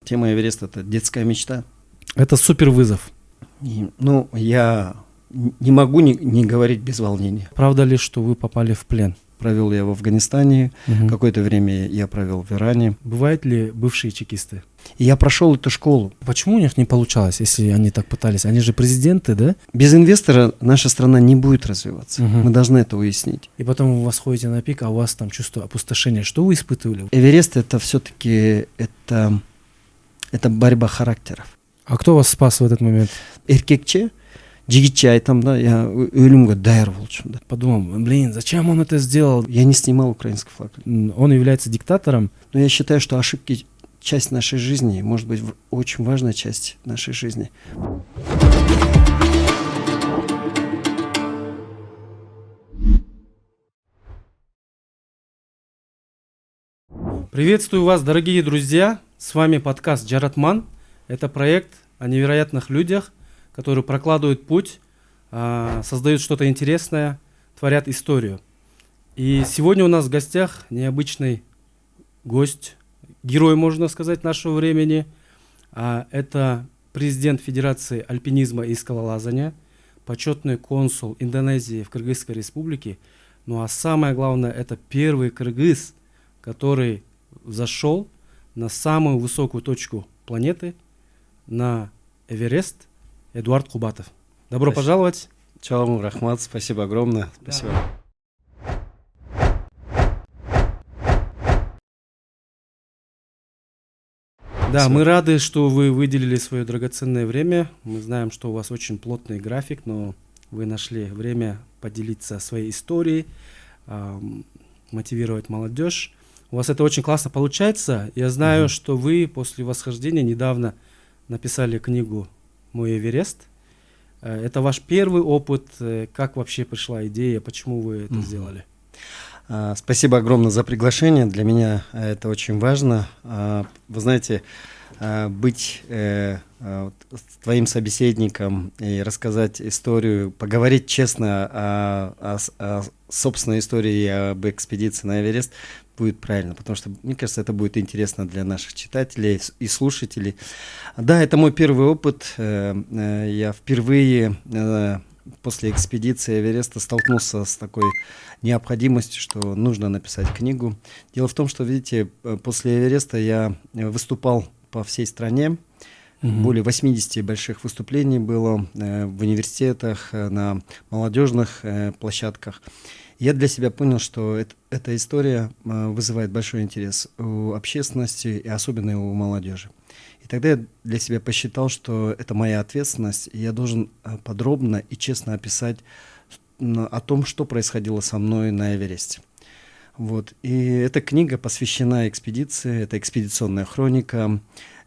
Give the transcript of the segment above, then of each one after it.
Тема Эвереста — это детская мечта. Это супер вызов. Я не могу не говорить без волнения. Правда ли, что вы попали в плен? Провел я в Афганистане, какое-то время я провел в Иране. Бывают ли бывшие чекисты? И я прошел эту школу. Почему у них не получалось, если они так пытались? Они же президенты, да? Без инвестора наша страна не будет развиваться. Мы должны это уяснить. И потом вы восходите на пик, а у вас там чувство опустошения. Что вы испытывали? Эверест — это все-таки это борьба характеров. А кто вас спас в этот момент? Эркекче, жигитче айтам, да, я өлімге даяр болчумун, да. Подумал, зачем он это сделал? Я не снимал украинский флаг. Он является диктатором. Но я считаю, что ошибки — часть нашей жизни, может быть, очень важная часть нашей жизни. Приветствую вас, дорогие друзья. С вами подкаст «Джаратман». Это проект о невероятных людях, которые прокладывают путь, создают что-то интересное, творят историю. И сегодня у нас в гостях необычный гость, герой, можно сказать, нашего времени. Это президент Федерации альпинизма и скалолазания, почетный консул Индонезии в Кыргызской республике. Ну а самое главное, это первый кыргыз, который зашел на самую высокую точку планеты, на Эверест, Эдуард Кубатов. Добро пожаловать. Чалам, Рахмат, спасибо огромное. Спасибо. Да, мы рады, что вы выделили свое драгоценное время. Мы знаем, что у вас очень плотный график, но вы нашли время поделиться своей историей, мотивировать молодежь. У вас это очень классно получается. Я знаю, что вы после восхождения недавно написали книгу «Мой Эверест». Это ваш первый опыт. Как вообще пришла идея? Почему вы это сделали? Спасибо огромное за приглашение. Для меня это очень важно. Вы знаете, быть твоим собеседником и рассказать историю, поговорить честно о собственной истории и об экспедиции на Эверест будет правильно, потому что, мне кажется, это будет интересно для наших читателей и слушателей. Да, это мой первый опыт. Я впервые после экспедиции Эвереста столкнулся с такой необходимостью, что нужно написать книгу. Дело в том, что, видите, после Эвереста я выступал по всей стране. Более 80 больших выступлений было в университетах, на молодежных площадках. Я для себя понял, что эта история вызывает большой интерес у общественности и особенно у молодежи. И тогда я для себя посчитал, что это моя ответственность, и я должен подробно и честно описать о том, что происходило со мной на Эвересте. Вот. И эта книга посвящена экспедиции, это экспедиционная хроника.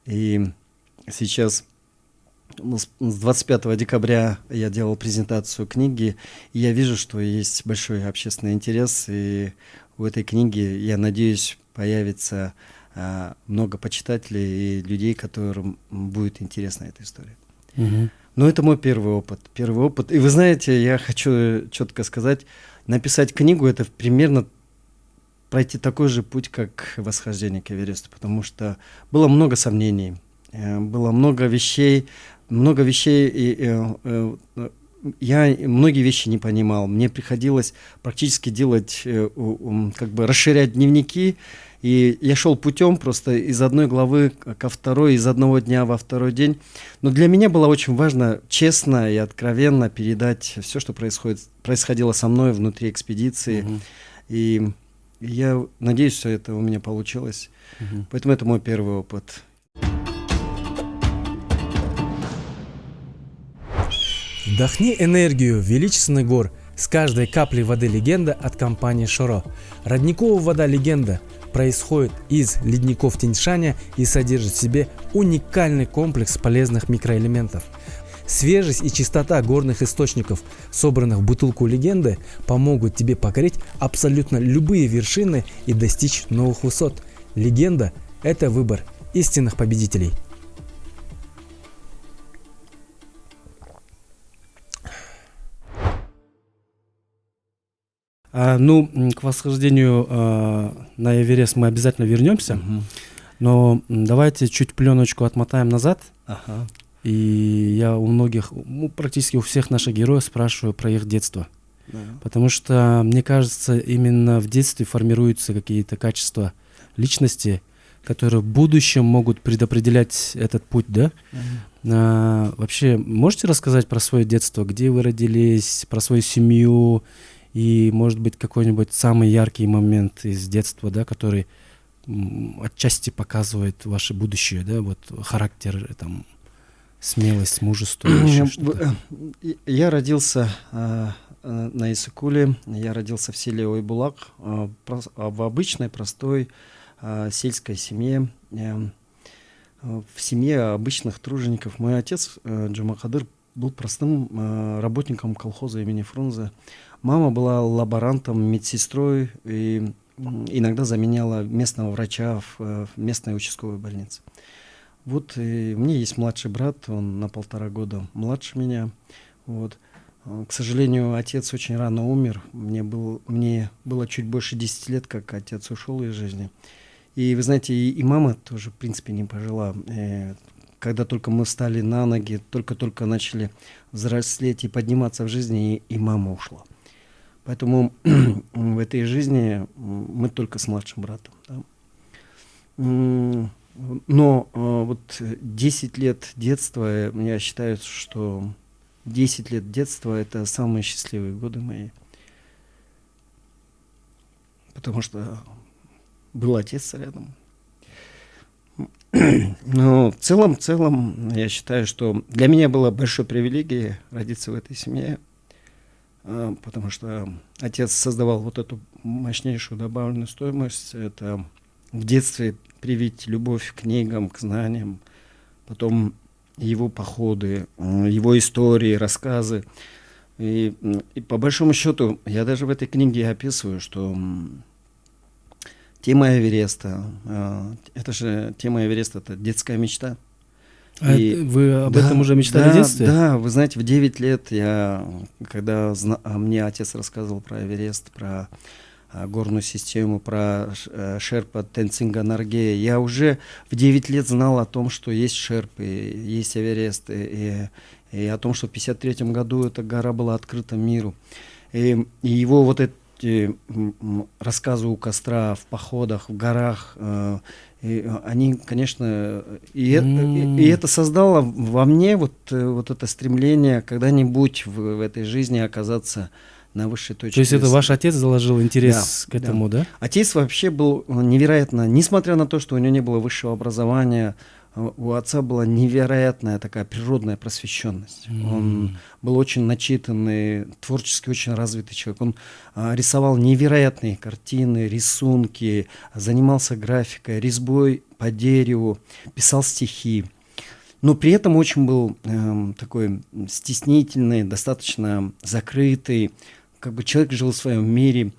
И сейчас с 25 декабря я делал презентацию книги, и я вижу, что есть большой общественный интерес, и у этой книги, я надеюсь, появится много почитателей и людей, которым будет интересна эта история. Но это мой первый опыт. И вы знаете, я хочу четко сказать, написать книгу — это примерно пройти такой же путь, как восхождение к Эвересту, потому что было много сомнений, было много вещей, и я многие вещи не понимал. Мне приходилось практически делать, расширять дневники, и я шел путем просто из одной главы ко второй, из одного дня во второй день. Но для меня было очень важно честно и откровенно передать все, что происходило со мной внутри экспедиции. И я надеюсь, что это у меня получилось. Поэтому это мой первый опыт. Вдохни энергию величественных гор. С каждой капли воды легенда от компании Шоро. Родниковая вода легенда происходит из ледников Тяньшаня и содержит в себе уникальный комплекс полезных микроэлементов. Свежесть и чистота горных источников, собранных в бутылку легенды, помогут тебе покорить абсолютно любые вершины и достичь новых высот. Легенда – это выбор истинных победителей. К восхождению на Эверест мы обязательно вернемся. Но давайте чуть пленочку отмотаем назад. Ага. И я у многих, практически у всех наших героев спрашиваю про их детство. Да. Потому что, мне кажется, именно в детстве формируются какие-то качества личности, которые в будущем могут предопределять этот путь, да? Вообще, можете рассказать про свое детство, где вы родились, про свою семью, и, может быть, какой-нибудь самый яркий момент из детства, да, который отчасти показывает ваше будущее, да, вот характер, там, смелость, мужество, еще что-то. Я родился на Иссыкуле, я родился в селе Ойбулак, в обычной, простой сельской семье, в семье обычных тружеников. Мой отец Джумакадыр был простым работником колхоза имени Фрунзе. Мама была лаборантом, медсестрой и иногда заменяла местного врача в местной участковой больнице. Вот и у меня есть младший брат, он на 1,5 года младше меня. Вот. К сожалению, отец очень рано умер. Мне было чуть больше 10 лет, как отец ушел из жизни. И вы знаете, и мама тоже, в принципе, не пожила. Когда только мы встали на ноги, только-только начали взрослеть и подниматься в жизни, и мама ушла. Поэтому в этой жизни мы только с младшим братом. Да. Но вот 10 лет детства, я считаю, что 10 лет детства — это самые счастливые годы мои. Потому что был отец рядом. Но в целом, я считаю, что для меня было большой привилегией родиться в этой семье, потому что отец создавал вот эту мощнейшую добавленную стоимость. Это в детстве привить любовь к книгам, к знаниям, потом его походы, его истории, рассказы. И по большому счету, я даже в этой книге описываю, что тема Эвереста, тема Эвереста — это детская мечта. Вы об этом уже мечтали в детстве? Да, вы знаете, в 9 лет когда мне отец рассказывал про Эверест, про горную систему, про шерпа Тенцинга Норгея, я уже в 9 лет знал о том, что есть шерпы, есть Эверест, и о том, что в 1953 году эта гора была открыта миру. И его вот эти рассказы у костра, в походах, в горах, они, конечно, и это создало во мне вот это стремление когда-нибудь в этой жизни оказаться на высшей точке. То есть это ваш отец заложил интерес к этому, да? Отец вообще был невероятно, несмотря на то, что у него не было высшего образования, у отца была невероятная такая природная просвещенность. Он был очень начитанный, творчески очень развитый человек. Он рисовал невероятные картины, рисунки, занимался графикой, резьбой по дереву, писал стихи. Но при этом очень был такой стеснительный, достаточно закрытый, как бы человек жил в своем мире.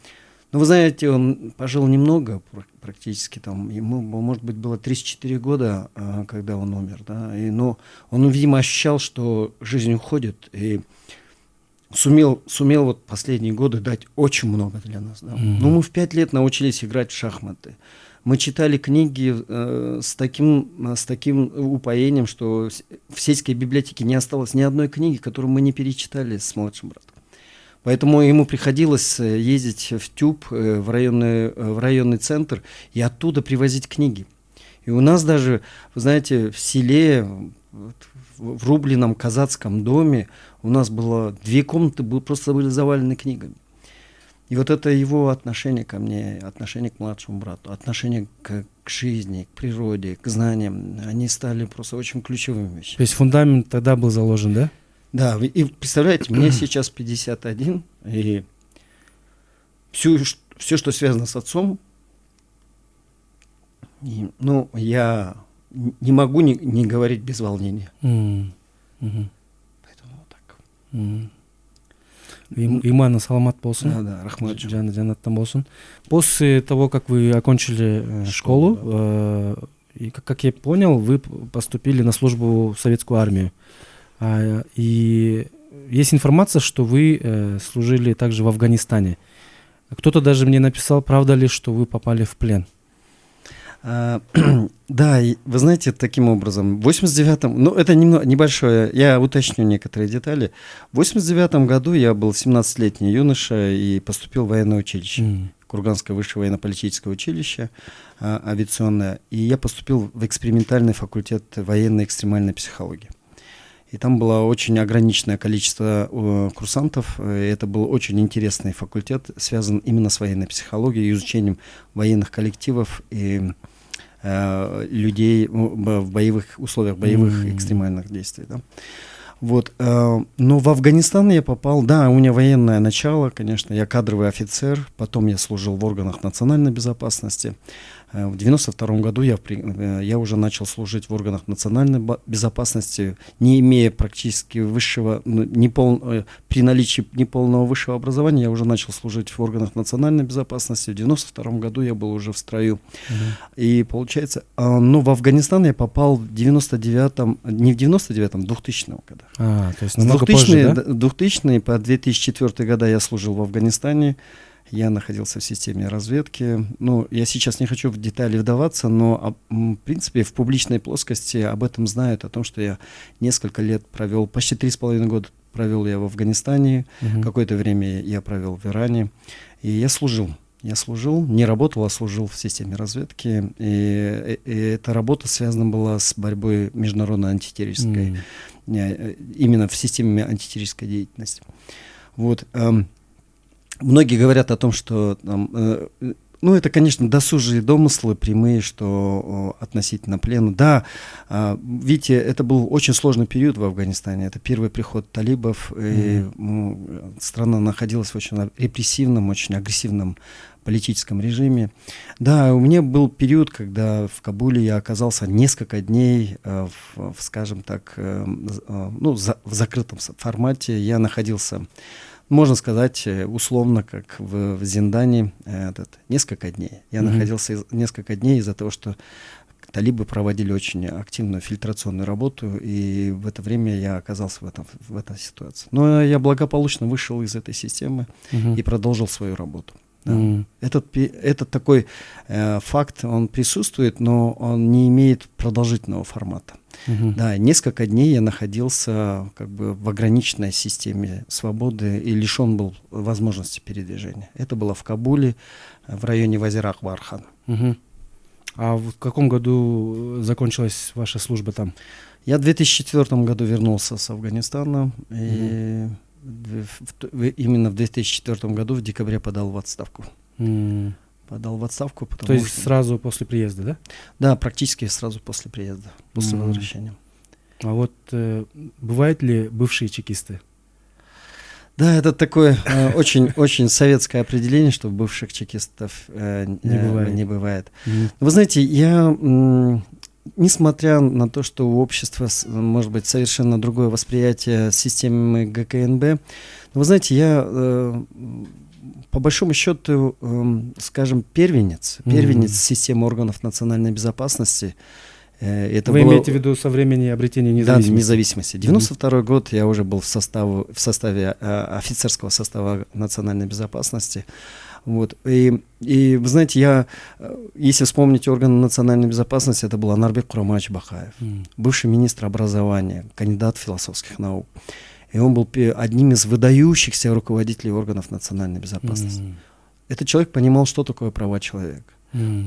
Но вы знаете, он пожил немного, практически там, ему, может быть, было 34 года, когда он умер, да, но он, видимо, ощущал, что жизнь уходит, и сумел вот последние годы дать очень много для нас, да. Ну, мы в 5 лет научились играть в шахматы. Мы читали книги с таким упоением, что в сельской библиотеке не осталось ни одной книги, которую мы не перечитали с младшим братом. Поэтому ему приходилось ездить в Тюб, в районный центр, и оттуда привозить книги. И у нас даже, вы знаете, в селе, в рубленном казацком доме, у нас было 2 комнаты, просто были завалены книгами. И вот это его отношение ко мне, отношение к младшему брату, отношение к жизни, к природе, к знаниям, они стали просто очень ключевыми вещами. То есть фундамент тогда был заложен, да? Да, и представляете, мне сейчас 51, и все, что связано с отцом, я не могу не говорить без волнения. Поэтому вот так. Имана саламат болсын. Да, рахмат. Джанаттан болсын. После того, как вы окончили школу, и как я понял, вы поступили на службу в советскую армию. И есть информация, что вы служили также в Афганистане. Кто-то даже мне написал, правда ли, что вы попали в плен? А, Да, вы знаете, таким образом, в 89-м, ну, это небольшое, я уточню некоторые детали. В 89-м году я был 17-летний юноша и поступил в военное училище. Курганское высшее военно-политическое училище авиационное. И я поступил в экспериментальный факультет военной экстремальной психологии. И там было очень ограниченное количество курсантов. И это был очень интересный факультет, связан именно с военной психологией, изучением военных коллективов и людей в боевых условиях, боевых экстремальных действий. Да. Вот, но в Афганистан я попал, да, у меня военное начало, конечно, я кадровый офицер, потом я служил в органах национальной безопасности. В 92-м году я уже начал служить в органах национальной безопасности, не имея практически высшего, при наличии неполного высшего образования, я уже начал служить в органах национальной безопасности. В 92-м году я был уже в строю. И получается, но в Афганистан я попал в 99-м, не в 99-м, в 2000-м году. То есть намного позже, да? 2000 по 2004 года я служил в Афганистане. Я находился в системе разведки. Ну, я сейчас не хочу в детали вдаваться, но, в принципе, в публичной плоскости об этом знают, о том, что я несколько лет провел, почти 3,5 года провел я в Афганистане, какое-то время я провел в Иране, и я служил. Я служил, не работал, а служил в системе разведки, и эта работа связана была с борьбой международной антитеррористской, именно в системе антитеррористской деятельности. Вот. Многие говорят о том, что это, конечно, досужие домыслы прямые, что относительно плена. Да, видите, это был очень сложный период в Афганистане. Это первый приход талибов, и страна находилась в очень репрессивном, очень агрессивном политическом режиме. Да, у меня был период, когда в Кабуле я оказался несколько дней скажем так, в закрытом формате. Я находился, можно сказать, условно, как в Зиндане, несколько дней. Я находился несколько дней из-за того, что талибы проводили очень активную фильтрационную работу, и в это время я оказался в этой ситуации. Но я благополучно вышел из этой системы и продолжил свою работу. Да. Этот такой факт, он присутствует, но он не имеет продолжительного формата. Да, несколько дней я находился как бы в ограниченной системе свободы и лишен был возможности передвижения. Это было в Кабуле, в районе Вазир-ак-Бархан. А в каком году закончилась ваша служба там? Я в 2004 году вернулся с Афганистана, и именно в 2004 году в декабре подал в отставку. Подал в отставку, потому То есть сразу после приезда, да? Да, практически сразу после приезда, после возвращения. А вот бывают ли бывшие чекисты? Да, это такое очень советское определение, что бывших чекистов не бывает. Вы знаете, я, несмотря на то, что у общества может быть совершенно другое восприятие системы ГКНБ, вы знаете, я по большому счету, скажем, первенец системы органов национальной безопасности. Это Вы имеете в виду со времени обретения независимости? Да, независимости. 92-й год я уже был в составе офицерского состава национальной безопасности. Вот. И вы знаете, если вспомнить органы национальной безопасности, это был Анарбек Курамович Бахаев, бывший министр образования, кандидат философских наук. И он был одним из выдающихся руководителей органов национальной безопасности. Этот человек понимал, что такое права человека.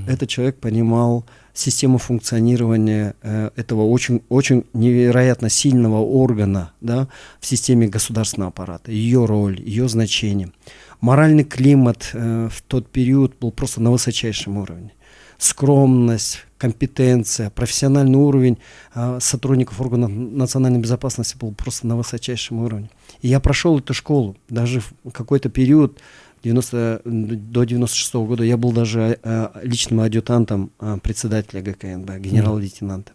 Этот человек понимал систему функционирования этого очень невероятно сильного органа, да, в системе государственного аппарата, ее роль, ее значение. Моральный климат в тот период был просто на высочайшем уровне. Скромность, компетенция, профессиональный уровень сотрудников органов национальной безопасности был просто на высочайшем уровне. И я прошел эту школу. Даже в какой-то период, до 96 года, я был даже личным адъютантом председателя ГКНБ, генерал-лейтенанта.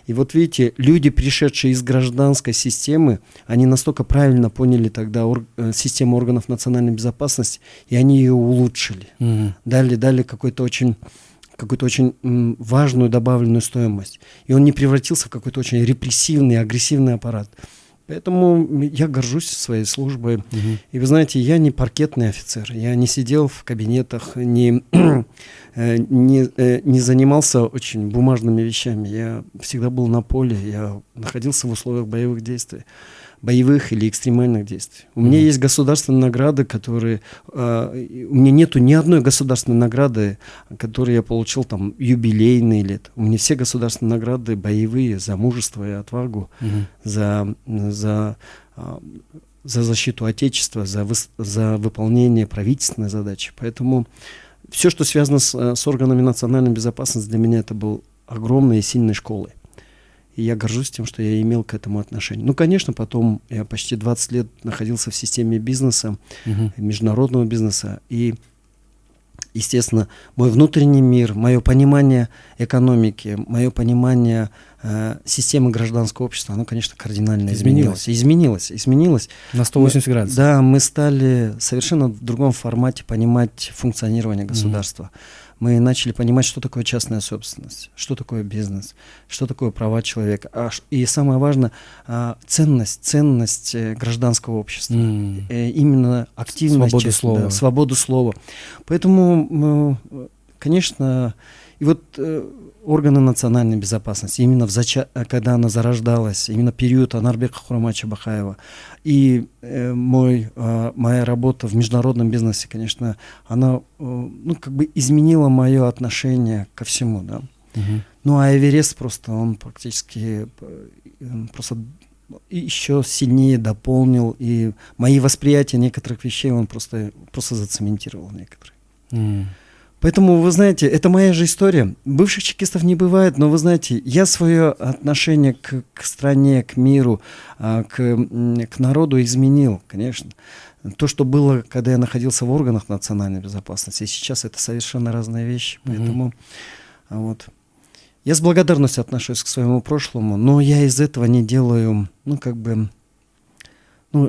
И вот видите, люди, пришедшие из гражданской системы, они настолько правильно поняли тогда систему органов национальной безопасности, и они ее улучшили. Дали какую-то очень важную добавленную стоимость. И он не превратился в какой-то очень репрессивный, агрессивный аппарат. Поэтому я горжусь своей службой. И вы знаете, я не паркетный офицер, я не сидел в кабинетах, не занимался очень бумажными вещами. Я всегда был на поле, я находился в условиях боевых действий, боевых или экстремальных действий. У меня есть государственные награды, которые... у меня нету ни одной государственной награды, которую я получил там юбилейные лет. У меня все государственные награды боевые за мужество и отвагу, за защиту Отечества, за выполнение правительственной задачи. Поэтому все, что связано с органами национальной безопасности, для меня это был огромной и сильной школой. И я горжусь тем, что я имел к этому отношение. Ну, конечно, потом я почти 20 лет находился в системе бизнеса, международного бизнеса. И, естественно, мой внутренний мир, мое понимание экономики, мое понимание системы гражданского общества, оно, конечно, кардинально изменилось. На 180 градусов. Да, мы стали совершенно в другом формате понимать функционирование государства. Мы начали понимать, что такое частная собственность, что такое бизнес, что такое права человека. И самое важное, ценность гражданского общества. Именно активность, свободу слова. Поэтому, конечно, и вот органы национальной безопасности, именно когда она зарождалась, именно период Анарбека Хурамача Бахаева, и моя работа в международном бизнесе, конечно, она как бы изменила мое отношение ко всему, да. Ну а Эверест просто, он практически просто еще сильнее дополнил, и мои восприятия некоторых вещей он просто зацементировал некоторые. Поэтому, вы знаете, это моя же история. Бывших чекистов не бывает, но, вы знаете, я свое отношение к стране, к миру, к народу изменил, конечно. То, что было, когда я находился в органах национальной безопасности, и сейчас это совершенно разные вещи. Поэтому вот. Я с благодарностью отношусь к своему прошлому, но я из этого не делаю,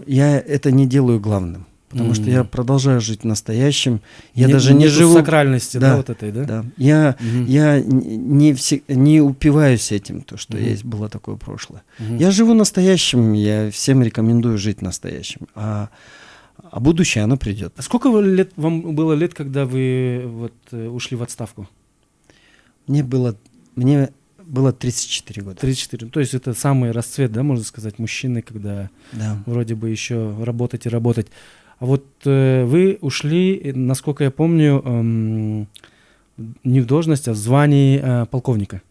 я это не делаю главным. Потому что я продолжаю жить в настоящем. Я даже не живу... сакральности, да, вот этой, да? Да. Я не упиваюсь этим, то, что было такое прошлое. Я живу настоящим, я всем рекомендую жить настоящим. А будущее, оно придет. А сколько вам было лет, когда вы ушли в отставку? Мне было 34 года. 34. То есть это самый расцвет, да, можно сказать, мужчины, когда вроде бы еще работать и работать. А вот вы ушли, насколько я помню, не в должность, а в звании полковника.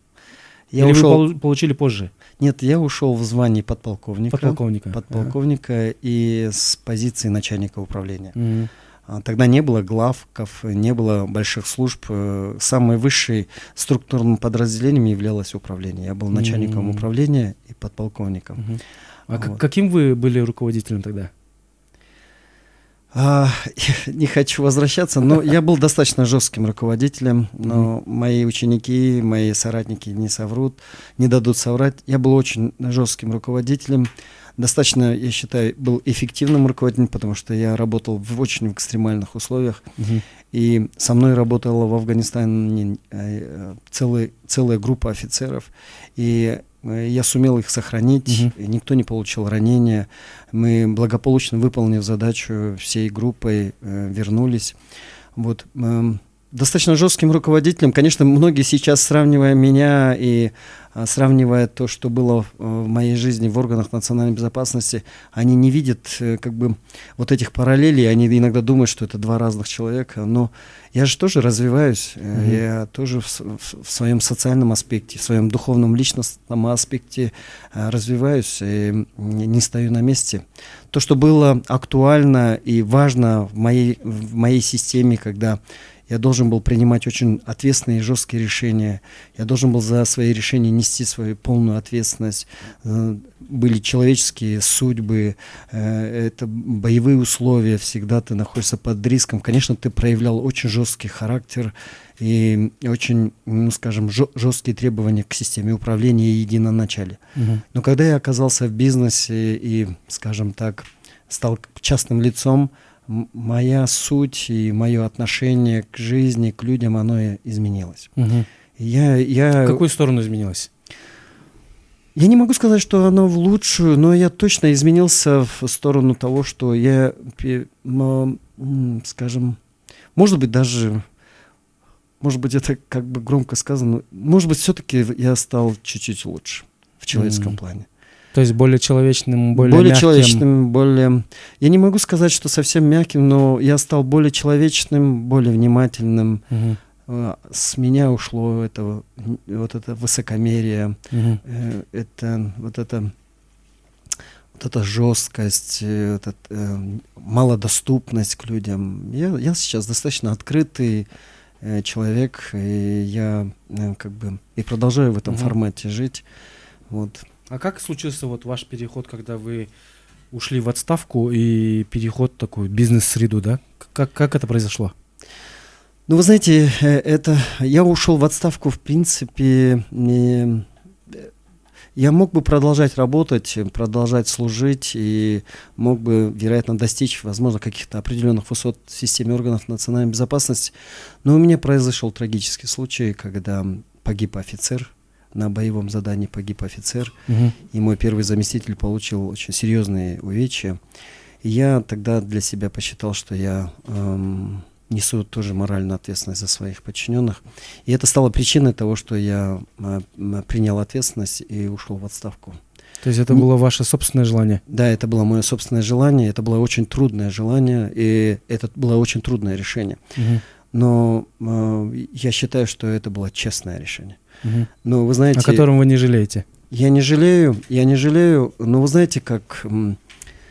Или вы получили позже? Нет, я ушел в звании подполковника. Подполковника. И с позиции начальника управления. Тогда не было главков, не было больших служб. Самым высшим структурным подразделением являлось управление. Я был начальником управления и подполковником. А каким вы были руководителем тогда? Не хочу возвращаться, но я был достаточно жестким руководителем, но мои ученики, мои соратники не соврут, не дадут соврать. Я был очень жестким руководителем, достаточно, я считаю, был эффективным руководителем, потому что я работал в очень экстремальных условиях, и со мной работала в Афганистане целая группа офицеров, и я сумел их сохранить, и никто не получил ранения. Мы, благополучно выполнив задачу, всей группой вернулись. Вот. Достаточно жестким руководителем. Конечно, многие сейчас, сравнивая меня и сравнивая то, что было в моей жизни в органах национальной безопасности, они не видят вот этих параллелей, они иногда думают, что это два разных человека, но я же тоже развиваюсь, я тоже в своем социальном аспекте, в своем духовном личностном аспекте развиваюсь и не стою на месте. То, что было актуально и важно в моей системе, когда я должен был принимать очень ответственные и жесткие решения. Я должен был за свои решения нести свою полную ответственность. Были человеческие судьбы, это боевые условия, всегда ты находишься под риском. Конечно, ты проявлял очень жесткий характер и очень, жесткие требования к системе управления и единоначалия. Но когда я оказался в бизнесе и, стал частным лицом, моя суть и мое отношение к жизни, к людям, оно изменилось. В какую сторону изменилось? Я не могу сказать, что оно в лучшую, но я точно изменился в сторону того, что я, скажем, может быть, даже, может быть, это как бы громко сказано, может быть, все-таки я стал чуть-чуть лучше в человеческом плане. То есть более человечным, более мягким. Человечным, более... Я не могу сказать, что совсем мягким, но я стал более человечным, более внимательным. С меня ушло это высокомерие, эта жесткость, малодоступность к людям. Я сейчас достаточно открытый человек, и я как бы и продолжаю в этом формате жить. Вот. А как случился вот ваш переход, когда вы ушли в отставку и переход в такую бизнес-среду, да? Как это произошло? Ну, вы знаете, я ушел в отставку, в принципе, я мог бы продолжать работать, продолжать служить и мог бы, вероятно, достичь, возможно, каких-то определенных высот в системе органов национальной безопасности. Но у меня произошел трагический случай, когда погиб офицер. На боевом задании погиб офицер, и мой первый заместитель получил очень серьезные увечья. И я тогда для себя посчитал, что я несу тоже моральную ответственность за своих подчиненных. И это стало причиной того, что я принял ответственность и ушел в отставку. То есть это было ваше собственное желание? Да, это было мое собственное желание, это было очень трудное желание, и это было очень трудное решение. Но я считаю, что это было честное решение. Но вы знаете, о котором вы не жалеете? Я не жалею, но вы знаете, как...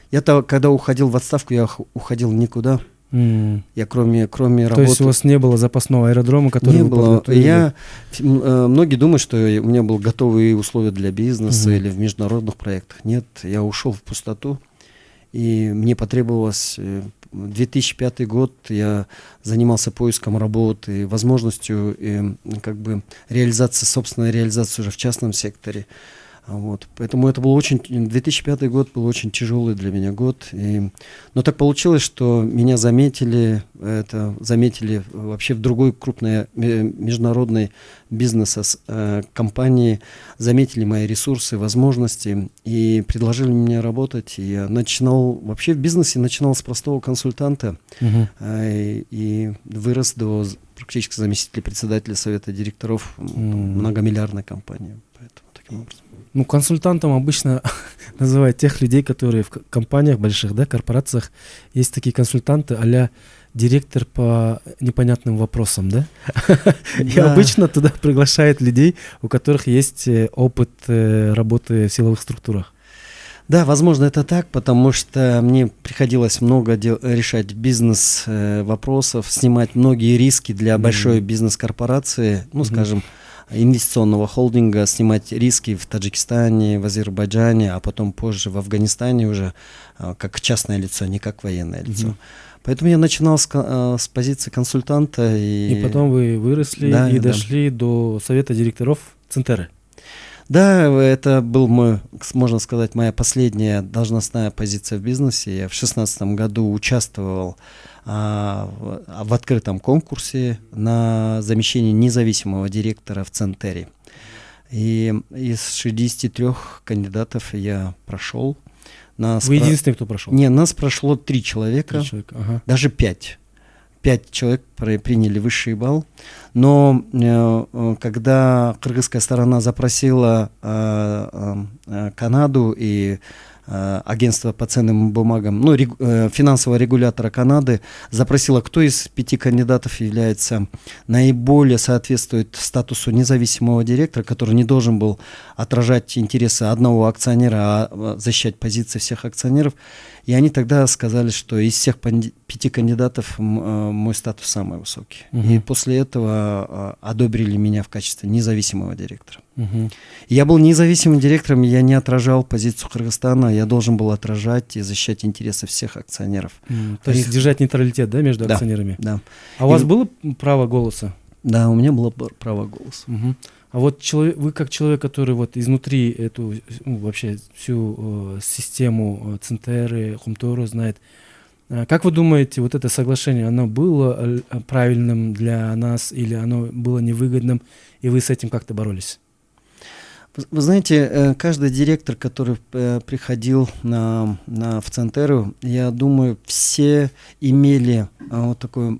когда уходил в отставку, я уходил никуда. Я кроме работы... То есть у вас не было запасного аэродрома, который не вы было. подготовили? Многие думают, что у меня были готовые условия для бизнеса или в международных проектах. Нет, я ушел в пустоту, и мне потребовалось... 2005 год я занимался поиском работы, возможностью собственной реализации уже в частном секторе. Вот. Поэтому это был 2005 год был очень тяжелый для меня год. Но так получилось, что меня заметили вообще в другой крупной международной бизнес-компании, заметили мои ресурсы, возможности и предложили мне работать. И я вообще в бизнесе начинал с простого консультанта и вырос до практически заместителя председателя совета директоров многомиллиардной компании. Поэтому таким образом. Ну, консультантом обычно называют тех людей, которые в компаниях больших, да, корпорациях, есть такие консультанты а-ля директор по непонятным вопросам, да? И обычно туда приглашают людей, у которых есть опыт работы в силовых структурах. Да, возможно, это так, потому что мне приходилось много решать бизнес-вопросов, снимать многие риски для большой бизнес-корпорации, скажем, инвестиционного холдинга, снимать риски в Таджикистане, в Азербайджане, а потом позже в Афганистане уже как частное лицо, не как военное лицо. Поэтому я начинал с позиции консультанта. И потом вы выросли и дошли до совета директоров Центеры. Да, это был можно сказать, моя последняя должностная позиция в бизнесе. Я в 2016 году участвовал в открытом конкурсе на замещение независимого директора в Центере. И из 63 кандидатов я прошел. Вы единственный, кто прошел? Нет, нас прошло 3 человека, 3 человека, ага. Даже 5. 5 человек приняли высший балл. Но когда кыргызская сторона запросила Канаду и агентство по ценным бумагам, финансового регулятора Канады, запросила, кто из 5 кандидатов является наиболее соответствует статусу независимого директора, который не должен был отражать интересы одного акционера, а защищать позиции всех акционеров. И они тогда сказали, что из всех 5 кандидатов мой статус самый высокий. И после этого одобрили меня в качестве независимого директора. Я был независимым директором, я не отражал позицию Кыргызстана, я должен был отражать и защищать интересы всех акционеров. То есть держать нейтралитет, да, между акционерами? Да. А у вас было право голоса? Да, у меня было право голоса. А вот вы как человек, который вот изнутри эту вообще всю систему Центеры, Хумтору знает, как вы думаете, вот это соглашение, оно было правильным для нас или оно было невыгодным, и вы с этим как-то боролись? Вы знаете, каждый директор, который приходил в Центеру, я думаю, все имели вот такое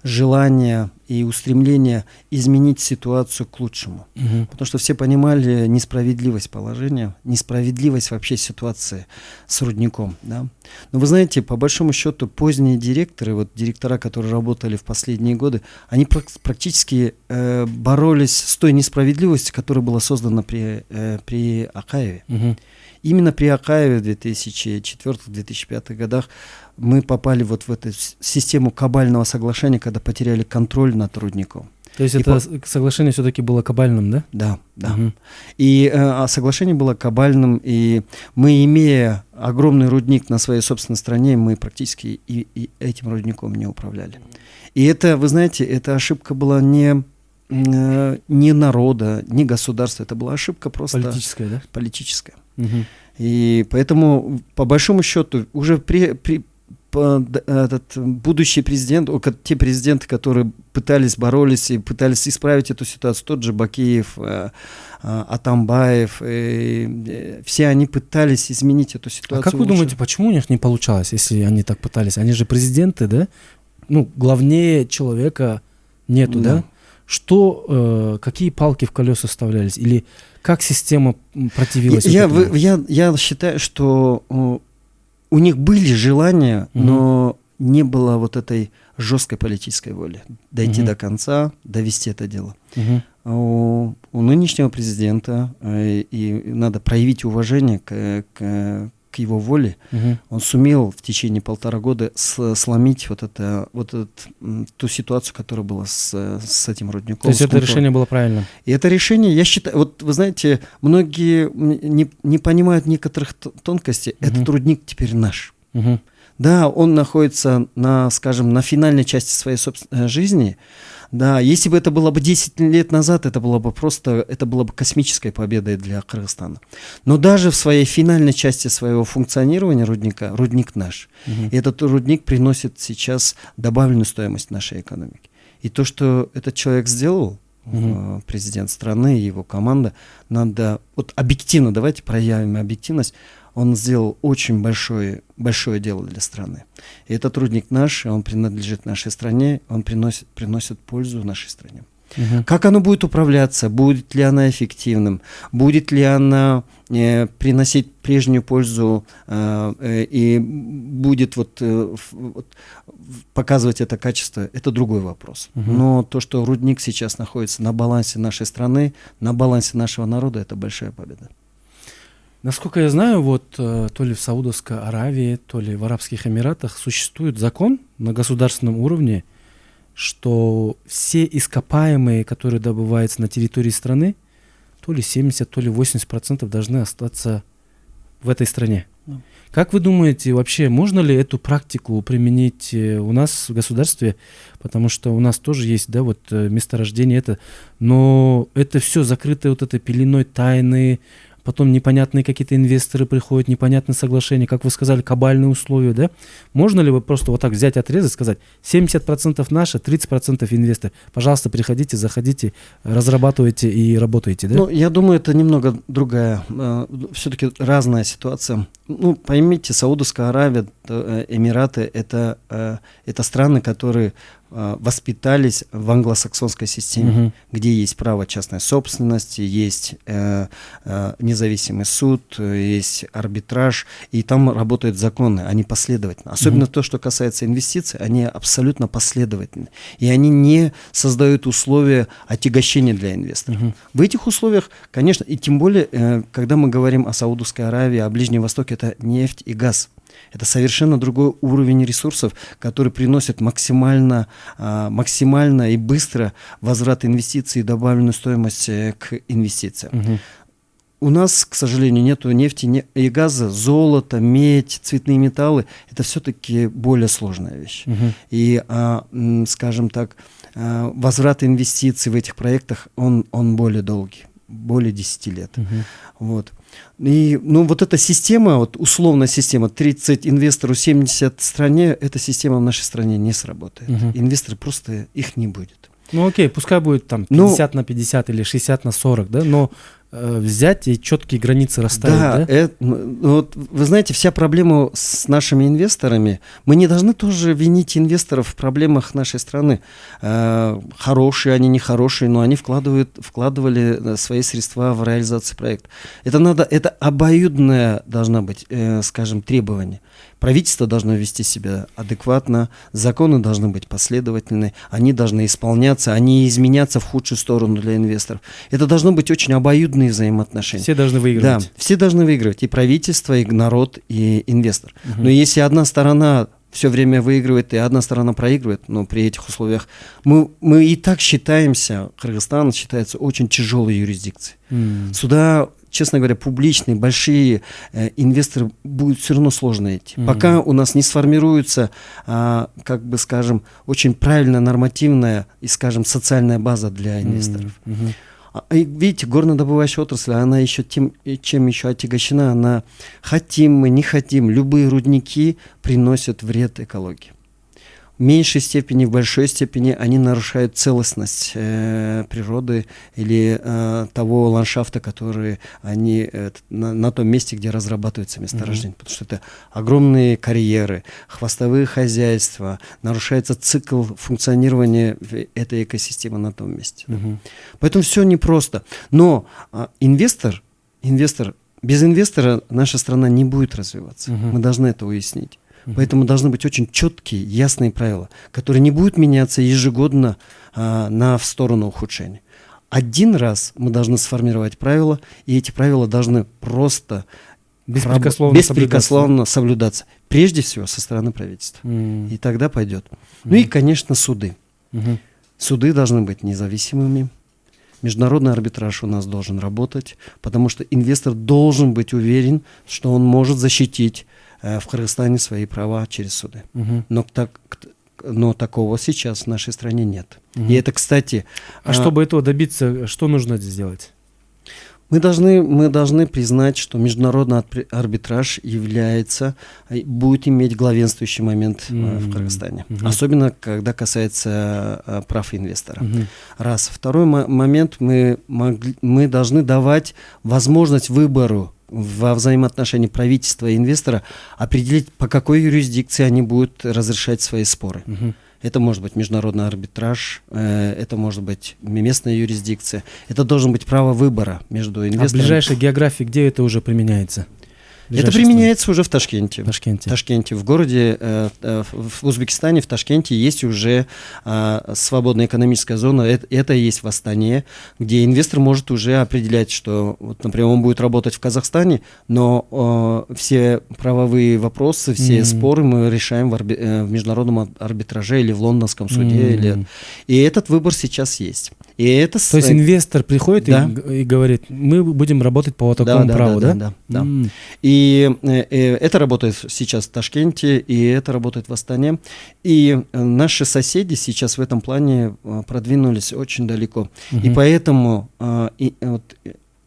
желание и устремление изменить ситуацию к лучшему. Потому что все понимали несправедливость положения, несправедливость вообще ситуации с рудником. Да? Но вы знаете, по большому счету, поздние директоры, вот директора, которые работали в последние годы, они практически боролись с той несправедливостью, которая была создана при Акаеве. Именно при Акаеве в 2004-2005 годах мы попали вот в эту систему кабального соглашения, когда потеряли контроль над рудником. То есть это соглашение все-таки было кабальным, да? Да, да. И соглашение было кабальным, и мы, имея огромный рудник на своей собственной стране, мы практически и этим рудником не управляли. И это, вы знаете, эта ошибка была не народа, не государства, это была ошибка просто политическая, да? Политическая. И поэтому, по большому счету, уже этот будущий президент, те президенты, которые боролись и пытались исправить эту ситуацию, тот же Бакиев, Атамбаев, все они пытались изменить эту ситуацию. А как вы думаете, почему у них не получалось, если они так пытались? Они же президенты, да? Ну, главнее человека нету, да? Что, какие палки в колеса вставлялись? Или как система противилась? Я считаю, что у них были желания, но не было вот этой жесткой политической воли дойти до конца, довести это дело. У нынешнего президента, и надо проявить уважение к его воле, он сумел в течение 1,5 года сломить ту ситуацию, которая была с этим рудником. То есть это решение было правильным? И это решение, я считаю, вот вы знаете, многие не понимают некоторых тонкостей. Этот рудник теперь наш. Да, он находится на финальной части своей собственной жизни. Да, если бы это было бы 10 лет назад, это была бы космической победой для Кыргызстана. Но даже в своей финальной части своего функционирования рудник наш. И этот рудник приносит сейчас добавленную стоимость нашей экономике. И то, что этот человек сделал, президент страны и его команда, надо объективно, давайте проявим объективность. Он сделал очень большое дело для страны. И этот рудник наш, он принадлежит нашей стране, он приносит пользу нашей стране. Как оно будет управляться, будет ли она эффективным, будет ли она приносить прежнюю пользу и будет показывать это качество, это другой вопрос. Но то, что рудник сейчас находится на балансе нашей страны, на балансе нашего народа, это большая победа. Насколько я знаю, то ли в Саудовской Аравии, то ли в Арабских Эмиратах существует закон на государственном уровне, что все ископаемые, которые добываются на территории страны, то ли 70, то ли 80% должны остаться в этой стране. Как вы думаете, вообще можно ли эту практику применить у нас в государстве? Потому что у нас тоже есть, месторождение но это все закрыто этой пеленой тайны. Потом непонятные какие-то инвесторы приходят, непонятные соглашения, как вы сказали, кабальные условия, да? Можно ли вы просто так взять отрезать и сказать, 70% наши, 30% инвесторы, пожалуйста, приходите, заходите, разрабатывайте и работайте, да? Я думаю, это немного другая, все-таки разная ситуация. Поймите, Саудовская Аравия, Эмираты, это страны, которые воспитались в англосаксонской системе, где есть право частной собственности, есть независимый суд, есть арбитраж, и там работают законы, они последовательны. Особенно то, что касается инвестиций, они абсолютно последовательны. И они не создают условия отягощения для инвесторов. В этих условиях, конечно, и тем более, когда мы говорим о Саудовской Аравии, о Ближнем Востоке, это нефть и газ. Это совершенно другой уровень ресурсов, который приносит максимально и быстро возврат инвестиций и добавленную стоимость к инвестициям. У нас, к сожалению, нет нефти и газа, золото, медь, цветные металлы. Это все-таки более сложная вещь. И, скажем так, возврат инвестиций в этих проектах, он более долгий, более 10 лет. И, эта система, условная система, 30 инвесторов, 70 в стране, эта система в нашей стране не сработает. Инвесторы просто, их не будет. Окей, пускай будет 50 на 50 или 60 на 40, да, но взять и четкие границы расставить, да? Вот, вы знаете, вся проблема с нашими инвесторами, мы не должны тоже винить инвесторов в проблемах нашей страны. Хорошие они, нехорошие, но они вкладывали свои средства в реализацию проекта. Это обоюдное должно быть, скажем, требование. Правительство должно вести себя адекватно, законы должны быть последовательны, они должны исполняться, а не изменяться в худшую сторону для инвесторов. Это должно быть очень обоюдные взаимоотношения. Все должны выигрывать. Да, все должны выигрывать, и правительство, и народ, и инвестор. Но если одна сторона все время выигрывает, и одна сторона проигрывает, но при этих условиях мы и так считаемся, Кыргызстан считается очень тяжелой юрисдикцией. Сюда, честно говоря, публичные, большие инвесторы будут все равно сложно идти. Пока у нас не сформируется, как бы скажем, очень правильная нормативная и, скажем, социальная база для инвесторов. И видите, горнодобывающая отрасль, она еще чем еще отягощена, она, хотим мы, не хотим, любые рудники приносят вред экологии. В меньшей степени, в большой степени они нарушают целостность природы или того ландшафта, который они на том месте, где разрабатываются месторождения. Потому что это огромные карьеры, хвостовые хозяйства, нарушается цикл функционирования этой экосистемы на том месте. Поэтому все непросто. Но инвестор, без инвестора наша страна не будет развиваться. Мы должны это уяснить. Поэтому должны быть очень четкие, ясные правила, которые не будут меняться ежегодно в сторону ухудшения. Один раз мы должны сформировать правила, и эти правила должны просто беспрекословно соблюдаться. Прежде всего со стороны правительства. И тогда пойдет. Ну и, конечно, суды. Суды должны быть независимыми. Международный арбитраж у нас должен работать, потому что инвестор должен быть уверен, что он может защитить в Кыргызстане свои права через суды. Но такого сейчас в нашей стране нет. И это, кстати... чтобы этого добиться, что нужно сделать? Мы должны признать, что международный арбитраж будет иметь главенствующий момент в Кыргызстане. Особенно, когда касается прав инвестора. Раз. Второй момент, мы должны давать возможность выбору во взаимоотношении правительства и инвестора определить, по какой юрисдикции они будут разрешать свои споры. Это может быть международный арбитраж, это может быть местная юрисдикция. Это должен быть право выбора между инвесторами. А в ближайшей географии где это уже применяется? Это применяется уже в Ташкенте. В Ташкенте. В городе, в Узбекистане, в Ташкенте есть уже свободная экономическая зона. Это и есть в Астане, где инвестор может уже определять, что, вот, например, он будет работать в Казахстане, но все правовые вопросы, все споры мы решаем в международном арбитраже или в лондонском суде. И этот выбор сейчас есть. То есть инвестор приходит и говорит, мы будем работать по такому праву, да? Да. И это работает сейчас в Ташкенте, и это работает в Астане. И наши соседи сейчас в этом плане продвинулись очень далеко. И поэтому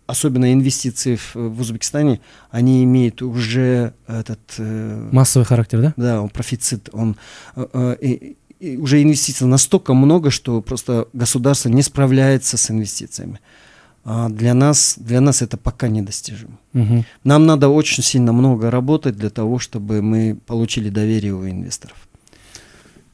особенно инвестиции в Узбекистане, они имеют уже этот... массовый характер, да? Да, профицит. И уже инвестиций настолько много, что просто государство не справляется с инвестициями. Для нас это пока недостижимо. Нам надо очень сильно много работать для того, чтобы мы получили доверие у инвесторов.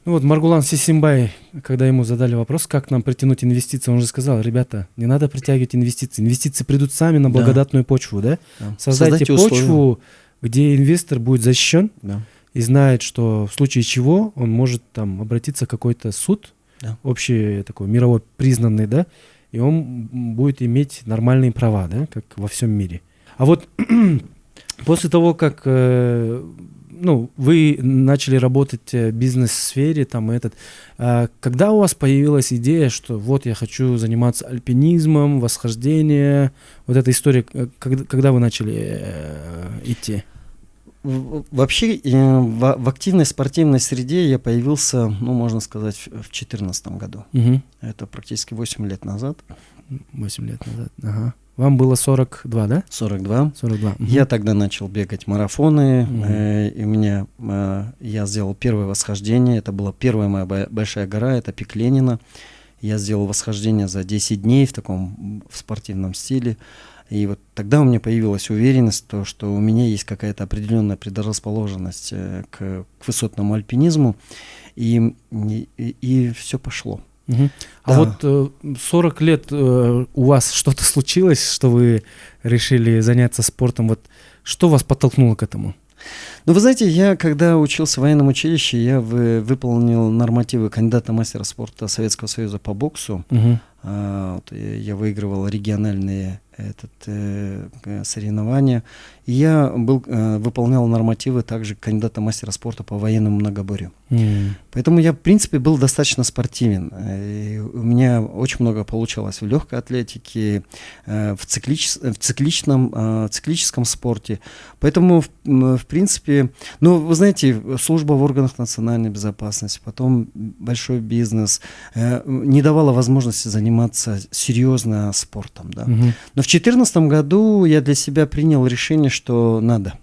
Ну вот Маргулан Сисимбай, когда ему задали вопрос, как нам притянуть инвестиции, он же сказал, ребята, не надо притягивать инвестиции. Инвестиции придут сами на благодатную почву, да? Создайте почву, где инвестор будет защищен. И знает, что в случае чего он может там обратиться в какой-то суд, общий такой мировой признанный, да, и он будет иметь нормальные права, да, как во всем мире. А вот после того, как вы начали работать в бизнес-сфере, когда у вас появилась идея, что вот я хочу заниматься альпинизмом, восхождением, вот эта история, когда вы начали идти? Вообще в активной спортивной среде я появился, можно сказать, в 2014 году. Это практически 8 лет назад. 8 лет назад, ага. Вам было 42, да? 42. 42. Я тогда начал бегать марафоны, и я сделал первое восхождение. Это была первая моя большая гора, это пик Ленина. Я сделал восхождение за 10 дней в спортивном стиле. И вот тогда у меня появилась уверенность, что у меня есть какая-то определенная предрасположенность к высотному альпинизму, и все пошло. Мгм. А Да. вот 40 лет у вас что-то случилось, что вы решили заняться спортом? Вот что вас подтолкнуло к этому? Ну, вы знаете, я, когда учился в военном училище, я выполнил нормативы кандидата мастера спорта Советского Союза по боксу. Мгм. Я выигрывал региональные соревнования. И я выполнял нормативы также кандидата мастера спорта по военному многоборью. Поэтому я, в принципе, был достаточно спортивен. И у меня очень много получалось в легкой атлетике, в циклическом спорте. Поэтому, в принципе, ну, вы знаете, служба в органах национальной безопасности, потом большой бизнес не давала возможности заниматься серьезно спортом. Да? Мгм. Но в 2014 году я для себя принял решение, что надо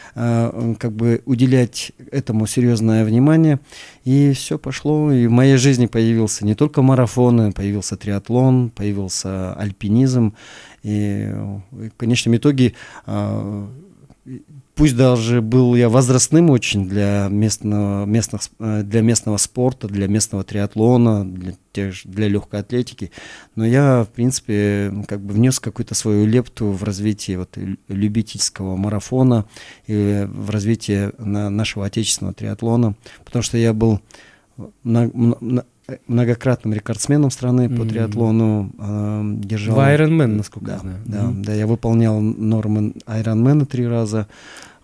как бы уделять этому серьезное внимание. И все пошло. И в моей жизни появился не только марафон, появился триатлон, появился альпинизм. И в конечном итоге, пусть даже был я возрастным очень для местного спорта, для местного триатлона, для легкой атлетики, но я, в принципе, как бы внес какую-то свою лепту в развитие вот любительского марафона и в развитие нашего отечественного триатлона, потому что я был многократным рекордсменом страны по триатлону, держал... В Ironman, насколько я знаю. Да, я выполнял нормы Ironman 3 раза,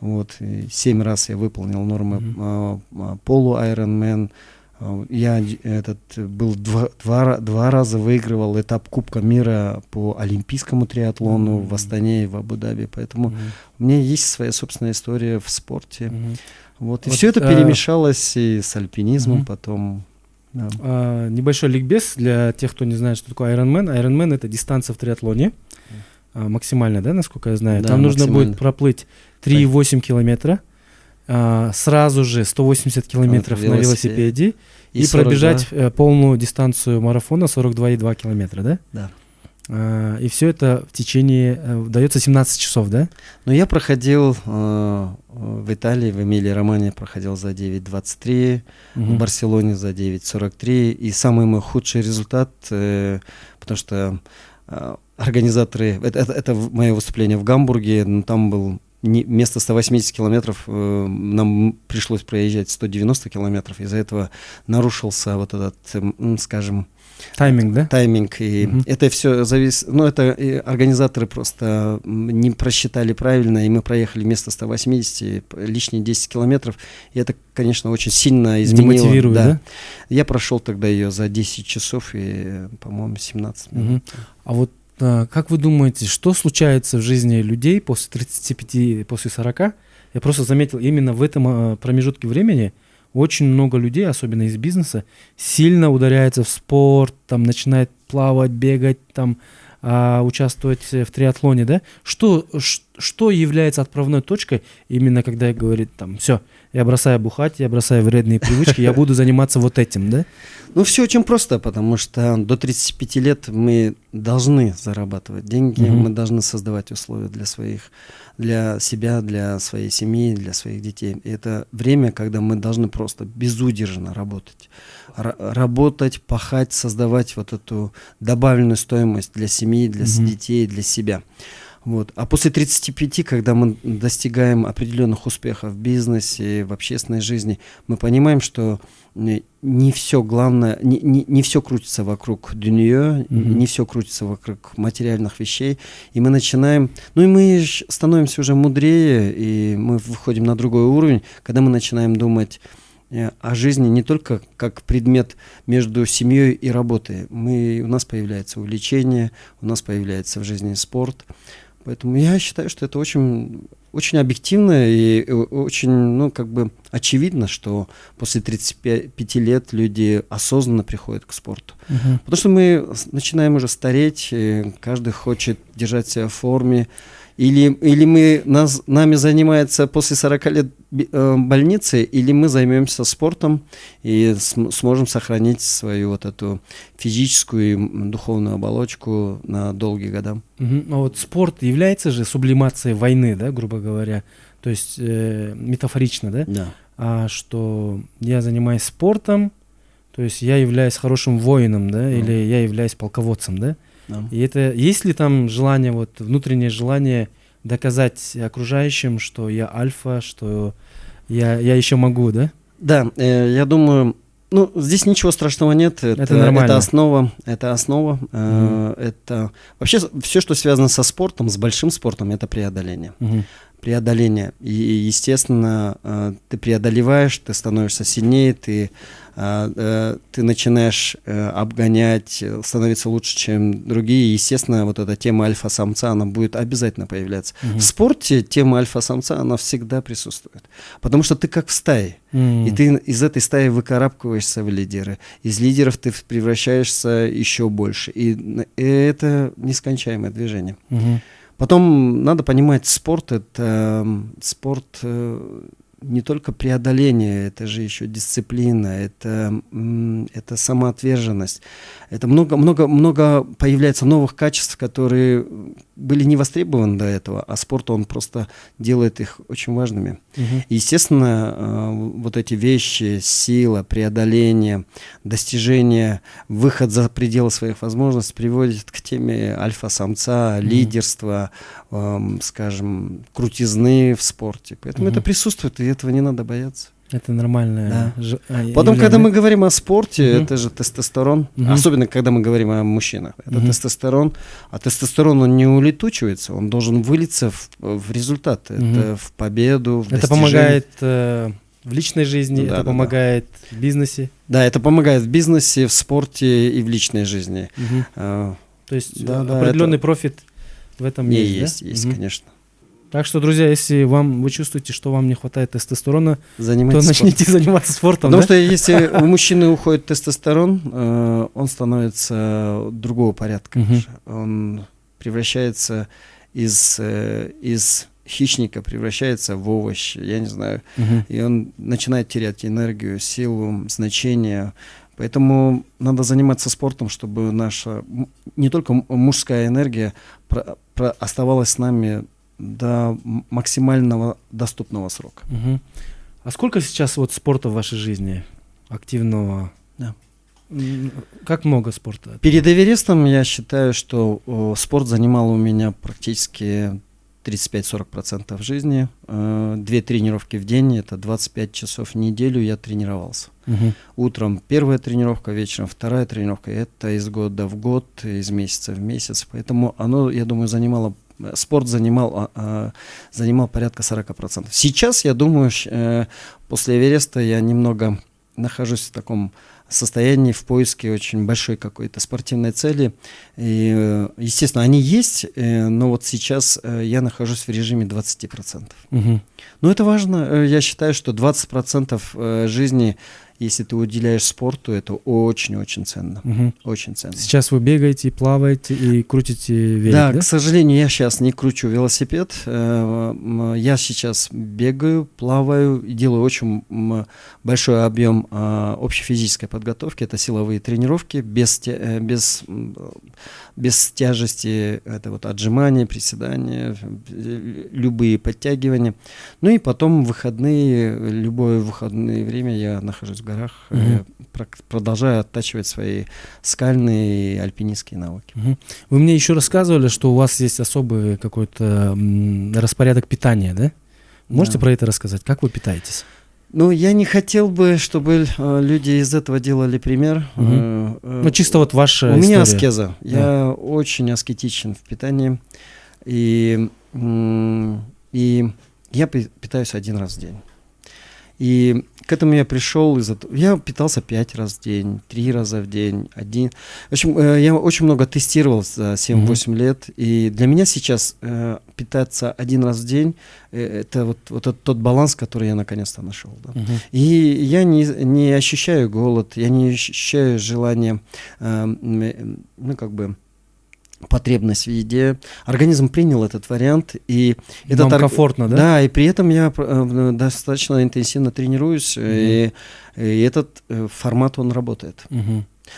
вот, 7 раз я выполнил нормы полу-Ironman. Я был два раза выигрывал этап Кубка мира по олимпийскому триатлону в Астане и в Абу-Даби, поэтому у меня есть своя собственная история в спорте. Вот, и все это перемешалось и с альпинизмом потом. Да. Небольшой ликбез для тех, кто не знает, что такое Ironman. Ironman — это дистанция в триатлоне. Максимально, да, насколько я знаю. Да, там нужно будет проплыть 3,8 километра, сразу же 180 километров на велосипеде и пробежать полную дистанцию марафона 42,2 километра, да? Да. И все это в течение, дается 17 часов, да? Ну, я проходил в Италии, в Эмилии-Романье проходил за 9:23, в Барселоне за 9:43. И самый мой худший результат, потому что организаторы, это мое выступление в Гамбурге, но там был вместо 180 километров нам пришлось проезжать 190 километров. Из-за этого нарушился вот этот, скажем, тайминг, да? Тайминг. И это все зависит. Ну, это организаторы просто не просчитали правильно, и мы проехали вместо 180 лишние 10 километров. И это, конечно, очень сильно изменило. Демотивирует, да? Я прошел тогда ее за 10 часов и, по-моему, 17 минут. А вот как вы думаете, что случается в жизни людей после 35, после 40? Я просто заметил, именно в этом промежутке времени очень много людей, особенно из бизнеса, сильно ударяется в спорт, там, начинает плавать, бегать, там, участвовать в триатлоне, да? Что является отправной точкой, именно когда говорит, там, все, я бросаю бухать, я бросаю вредные привычки, я буду заниматься вот этим, да? Ну, все очень просто, потому что до 35 лет мы должны зарабатывать деньги, мы должны создавать условия для себя, для своей семьи, для своих детей. И это время, когда мы должны просто безудержно работать. Работать, пахать, создавать вот эту добавленную стоимость для семьи, для детей, для себя. Вот. А после 35, когда мы достигаем определенных успехов в бизнесе, в общественной жизни, мы понимаем, что не все главное, не все крутится вокруг дуньё, не все крутится вокруг материальных вещей, и мы начинаем, ну и мы становимся уже мудрее, и мы выходим на другой уровень, когда мы начинаем думать о жизни не только как предмет между семьей и работой. У нас появляется увлечение, у нас появляется в жизни спорт. Поэтому я считаю, что это очень, очень объективно и очень, ну, как бы очевидно, что после 35 лет люди осознанно приходят к спорту. Потому что мы начинаем уже стареть, и каждый хочет держать себя в форме. Или нами занимается после 40 лет больницы, или мы займемся спортом и сможем сохранить свою вот эту физическую и духовную оболочку на долгие года. А вот спорт является же сублимацией войны, да, грубо говоря, то есть метафорично, да? Да. Что я занимаюсь спортом, то есть я являюсь хорошим воином, да, или я являюсь полководцем, да? Да. И это, есть ли там желание, вот внутреннее желание доказать окружающим, что я альфа, что я еще могу, да? Да, я думаю, здесь ничего страшного нет. Это нормально. Это основа. Это вообще все, что связано со спортом, с большим спортом, это преодоление. Преодоление. И, естественно, ты преодолеваешь, ты становишься сильнее, ты начинаешь обгонять, становиться лучше, чем другие. Естественно, вот эта тема альфа-самца, она будет обязательно появляться. В спорте тема альфа-самца, она всегда присутствует. Потому что ты как в стае. И ты из этой стаи выкарабкиваешься в лидеры. Из лидеров ты превращаешься еще больше. И это нескончаемое движение. Потом надо понимать, спорт не только преодоление, это же еще дисциплина, это самоотверженность. Это много появляется новых качеств, которые были не востребованы до этого, а спорт, он просто делает их очень важными. И, естественно, вот эти вещи, сила, преодоление, достижение, выход за пределы своих возможностей приводит к теме альфа-самца, лидерства, скажем, крутизны в спорте. Поэтому это присутствует, и этого не надо бояться. Это нормально. Да. Потом, когда мы говорим о спорте, это же тестостерон. Особенно, когда мы говорим о мужчинах. Это тестостерон. А тестостерон, он не улетучивается. Он должен вылиться в результат. Это в победу, в достижение. Это помогает в личной жизни, это помогает в бизнесе. Да, это помогает в бизнесе, в спорте и в личной жизни. То есть определенный профит в этом есть, Есть, конечно. Так что, друзья, если вы чувствуете, что вам не хватает тестостерона, то начните заниматься спортом. Потому что если у мужчины уходит тестостерон, он становится другого порядка. Он превращается из хищника, превращается в овощ, я не знаю. И он начинает терять энергию, силу, значение. Поэтому надо заниматься спортом, чтобы наша не только мужская энергия оставалась с нами до максимального доступного срока. А сколько сейчас вот спорта в вашей жизни активного? Да. Как много спорта? Перед Эверестом я считаю, что спорт занимал у меня практически 35-40% жизни. 2 тренировки в день, это 25 часов в неделю я тренировался. Утром первая тренировка, вечером вторая тренировка. Это из года в год, из месяца в месяц. Поэтому оно, я думаю, спорт занимал порядка 40%. Сейчас, я думаю, после Эвереста я немного нахожусь в таком состоянии, в поиске очень большой какой-то спортивной цели. И, естественно, они есть, но вот сейчас я нахожусь в режиме 20%. Но это важно. Я считаю, что 20% жизни, если ты уделяешь спорту, это очень-очень ценно. Очень ценно. Сейчас вы бегаете, плаваете и крутите велик, да? Да, к сожалению, я сейчас не кручу велосипед. Я сейчас бегаю, плаваю и делаю очень большой объем общей физической подготовки. Это силовые тренировки без тяжести. Это вот отжимания, приседания, любые подтягивания. Ну и потом любое выходное время я нахожусь в горах, продолжаю оттачивать свои скальные и альпинистские навыки. Вы мне еще рассказывали, что у вас есть особый какой-то распорядок питания, да? Можете про это рассказать? Как вы питаетесь? Я не хотел бы, чтобы люди из этого делали пример. Чисто вот ваша история. У меня история. аскеза. Я очень аскетичен в питании. И я питаюсь 1 раз в день. И к этому я пришел я питался 5 раз в день, 3 раза в день, 1. В общем, я очень много тестировал за 7-8 лет. И для меня сейчас питаться 1 раз в день, это вот этот тот баланс, который я наконец-то нашел. Да. И я не ощущаю голод, я не ощущаю желания, потребность в еде. Организм принял этот вариант, и Вам комфортно, да? Да, и при этом я достаточно интенсивно тренируюсь, и этот формат, он работает.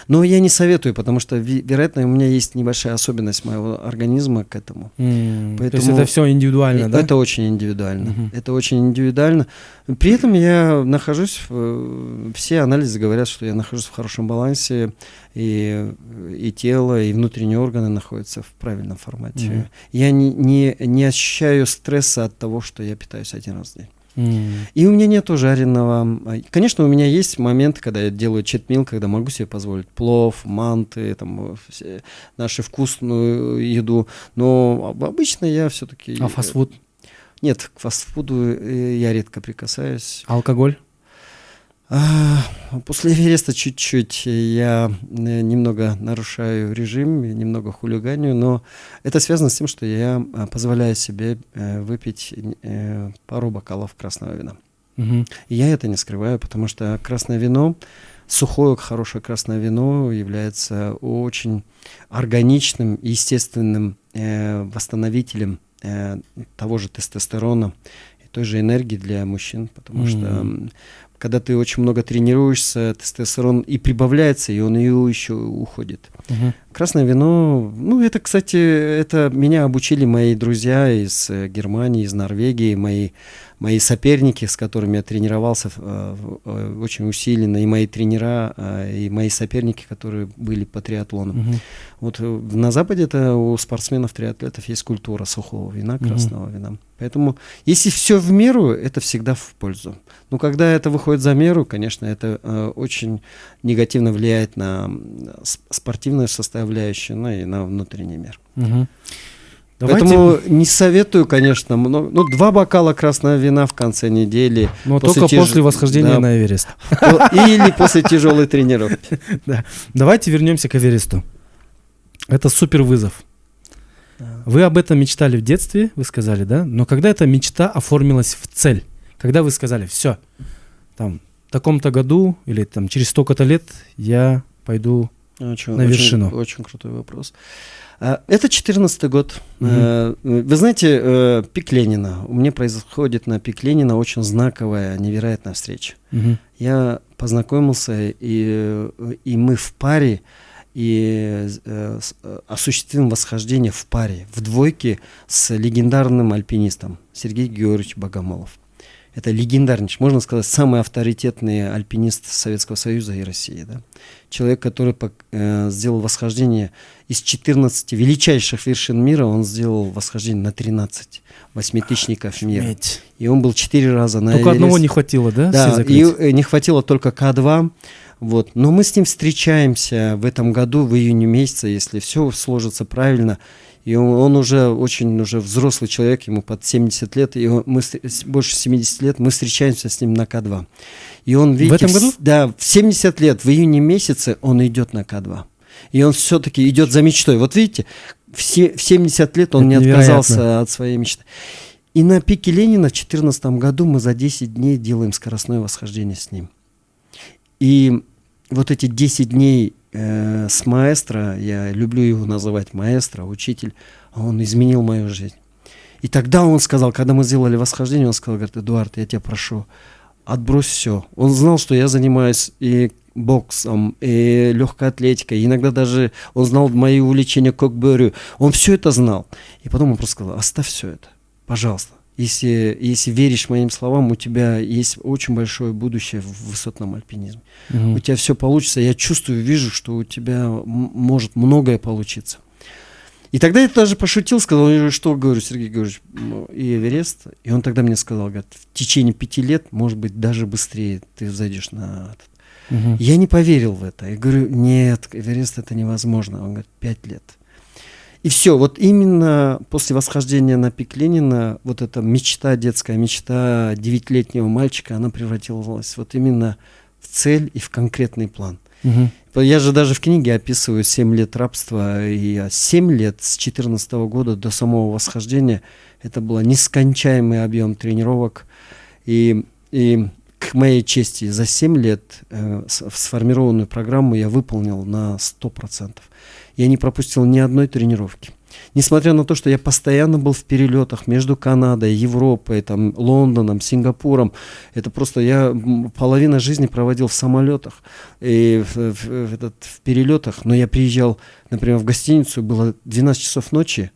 Но я не советую, потому что, вероятно, у меня есть небольшая особенность моего организма к этому. Поэтому то есть это все индивидуально, да? Это очень индивидуально. Это очень индивидуально. При этом я нахожусь, все анализы говорят, что я нахожусь в хорошем балансе, и тело, и внутренние органы находятся в правильном формате. Я не ощущаю стресса от того, что я питаюсь один раз в день. И у меня нету жареного. Конечно, у меня есть моменты, когда я делаю читмил, когда могу себе позволить плов, манты, там, нашу вкусную еду. Но обычно я все-таки... А фастфуд? Нет, к фастфуду я редко прикасаюсь. Алкоголь? После Эвереста чуть-чуть я немного нарушаю режим, немного хулиганю, но это связано с тем, что я позволяю себе выпить пару бокалов красного вина. И я это не скрываю, потому что красное вино, сухое, хорошее красное вино является очень органичным, естественным восстановителем того же тестостерона и той же энергии для мужчин, потому что когда ты очень много тренируешься, тестостерон и прибавляется, и он еще уходит. Красное вино, это, кстати, это меня обучили мои друзья из Германии, из Норвегии, мои соперники, с которыми я тренировался очень усиленно, и мои тренера, и мои соперники, которые были по триатлону. Вот на Западе это у спортсменов-триатлетов есть культура сухого вина, красного вина. Поэтому, если все в меру, это всегда в пользу. Но когда это выходит за меру, конечно, это очень негативно влияет на спортивную составляющую, и на внутренний мир. Поэтому не советую, конечно, 2 бокала красного вина в конце недели. Но только после восхождения на Эверест. Или после тяжелой тренировки. Давайте вернемся к Эвересту. Это супер вызов. Вы об этом мечтали в детстве, вы сказали, да? Но когда эта мечта оформилась в цель? Когда вы сказали, все, в таком-то году или через столько-то лет я пойду на вершину? Очень крутой вопрос. Это 2014 год. Вы знаете, пик Ленина. У меня происходит на пик Ленина очень знаковая, невероятная встреча. Я познакомился, и мы в паре, и осуществим восхождение в паре, в двойке с легендарным альпинистом Сергеем Георгиевичем Богомолов. Это легендарный, можно сказать, самый авторитетный альпинист Советского Союза и России. Да? Человек, который сделал восхождение из 14 величайших вершин мира, он сделал восхождение на 13 восьмитысячников мира. И он был 4 раза на Эверест. Только одного не хватило, да? Да, и не хватило только К2. Вот. Но мы с ним встречаемся в этом году, в июне месяце, если все сложится правильно. И он уже очень взрослый человек, ему под 70 лет, и мы больше 70 лет, мы встречаемся с ним на К2. И он, видите, в этом году? Да, в 70 лет, в июне месяце он идет на К2. И он все-таки идет за мечтой. Вот видите, в 70 лет он не отказался от своей мечты. И на пике Ленина в 2014 году мы за 10 дней делаем скоростное восхождение с ним. И вот эти 10 дней с маэстро, я люблю его называть маэстро, учитель, он изменил мою жизнь. И тогда он сказал, когда мы сделали восхождение, он сказал, говорит, Эдуард, я тебя прошу, отбрось все. Он знал, что я занимаюсь и боксом, и легкой атлетикой, иногда даже он знал мои увлечения кокборю, он все это знал. И потом он просто сказал, оставь все это, пожалуйста. Если веришь моим словам, у тебя есть очень большое будущее в высотном альпинизме. У тебя все получится. Я чувствую, вижу, что у тебя может многое получиться. И тогда я даже пошутил, сказал, что, говорю, Сергей Георгиевич, и Эверест. И он тогда мне сказал, говорит, в течение 5 лет, может быть, даже быстрее ты зайдешь на этот. Я не поверил в это. Я говорю, нет, Эверест это невозможно. Он говорит, 5 лет. И все, вот именно после восхождения на пик Ленина, вот эта мечта, детская мечта 9-летнего мальчика, она превратилась вот именно в цель и в конкретный план. Я же даже в книге описываю 7 лет рабства, и 7 лет с 2014 года до самого восхождения, это был нескончаемый объем тренировок. И к моей чести, за 7 лет сформированную программу я выполнил на 100%. Я не пропустил ни одной тренировки. Несмотря на то, что я постоянно был в перелетах между Канадой, Европой, там, Лондоном, Сингапуром, это просто я половину жизни проводил в самолетах и в перелетах, но я приезжал, например, в гостиницу, было 12 часов ночи,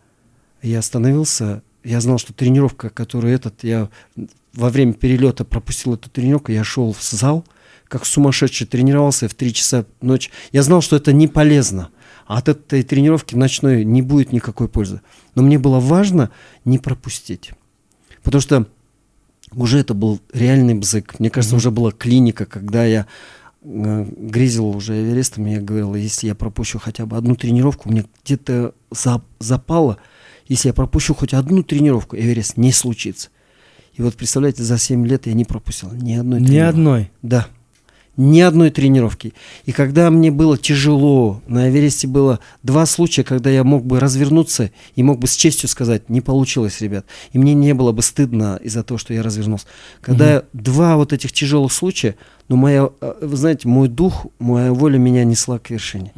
я остановился, я знал, что тренировка, которую я во время перелета пропустил эту тренировку, я шел в зал, как сумасшедший, тренировался в 3 часа ночи. Я знал, что это не полезно. А от этой тренировки ночной не будет никакой пользы. Но мне было важно не пропустить. Потому что уже это был реальный бзык. Мне кажется, уже была клиника, когда я грезил уже Эверестом, я говорил, если я пропущу хотя бы одну тренировку, мне где-то запало, если я пропущу хоть одну тренировку, Эверест не случится. И вот представляете, за 7 лет я не пропустил ни одной тренировки. Ни одной? Да. Ни одной тренировки. И когда мне было тяжело, на Эвересте было 2 случая, когда я мог бы развернуться и мог бы с честью сказать, не получилось, ребят. И мне не было бы стыдно из-за того, что я развернулся. Когда 2 вот этих тяжелых случая, но вы знаете, мой дух, моя воля меня несла к вершине.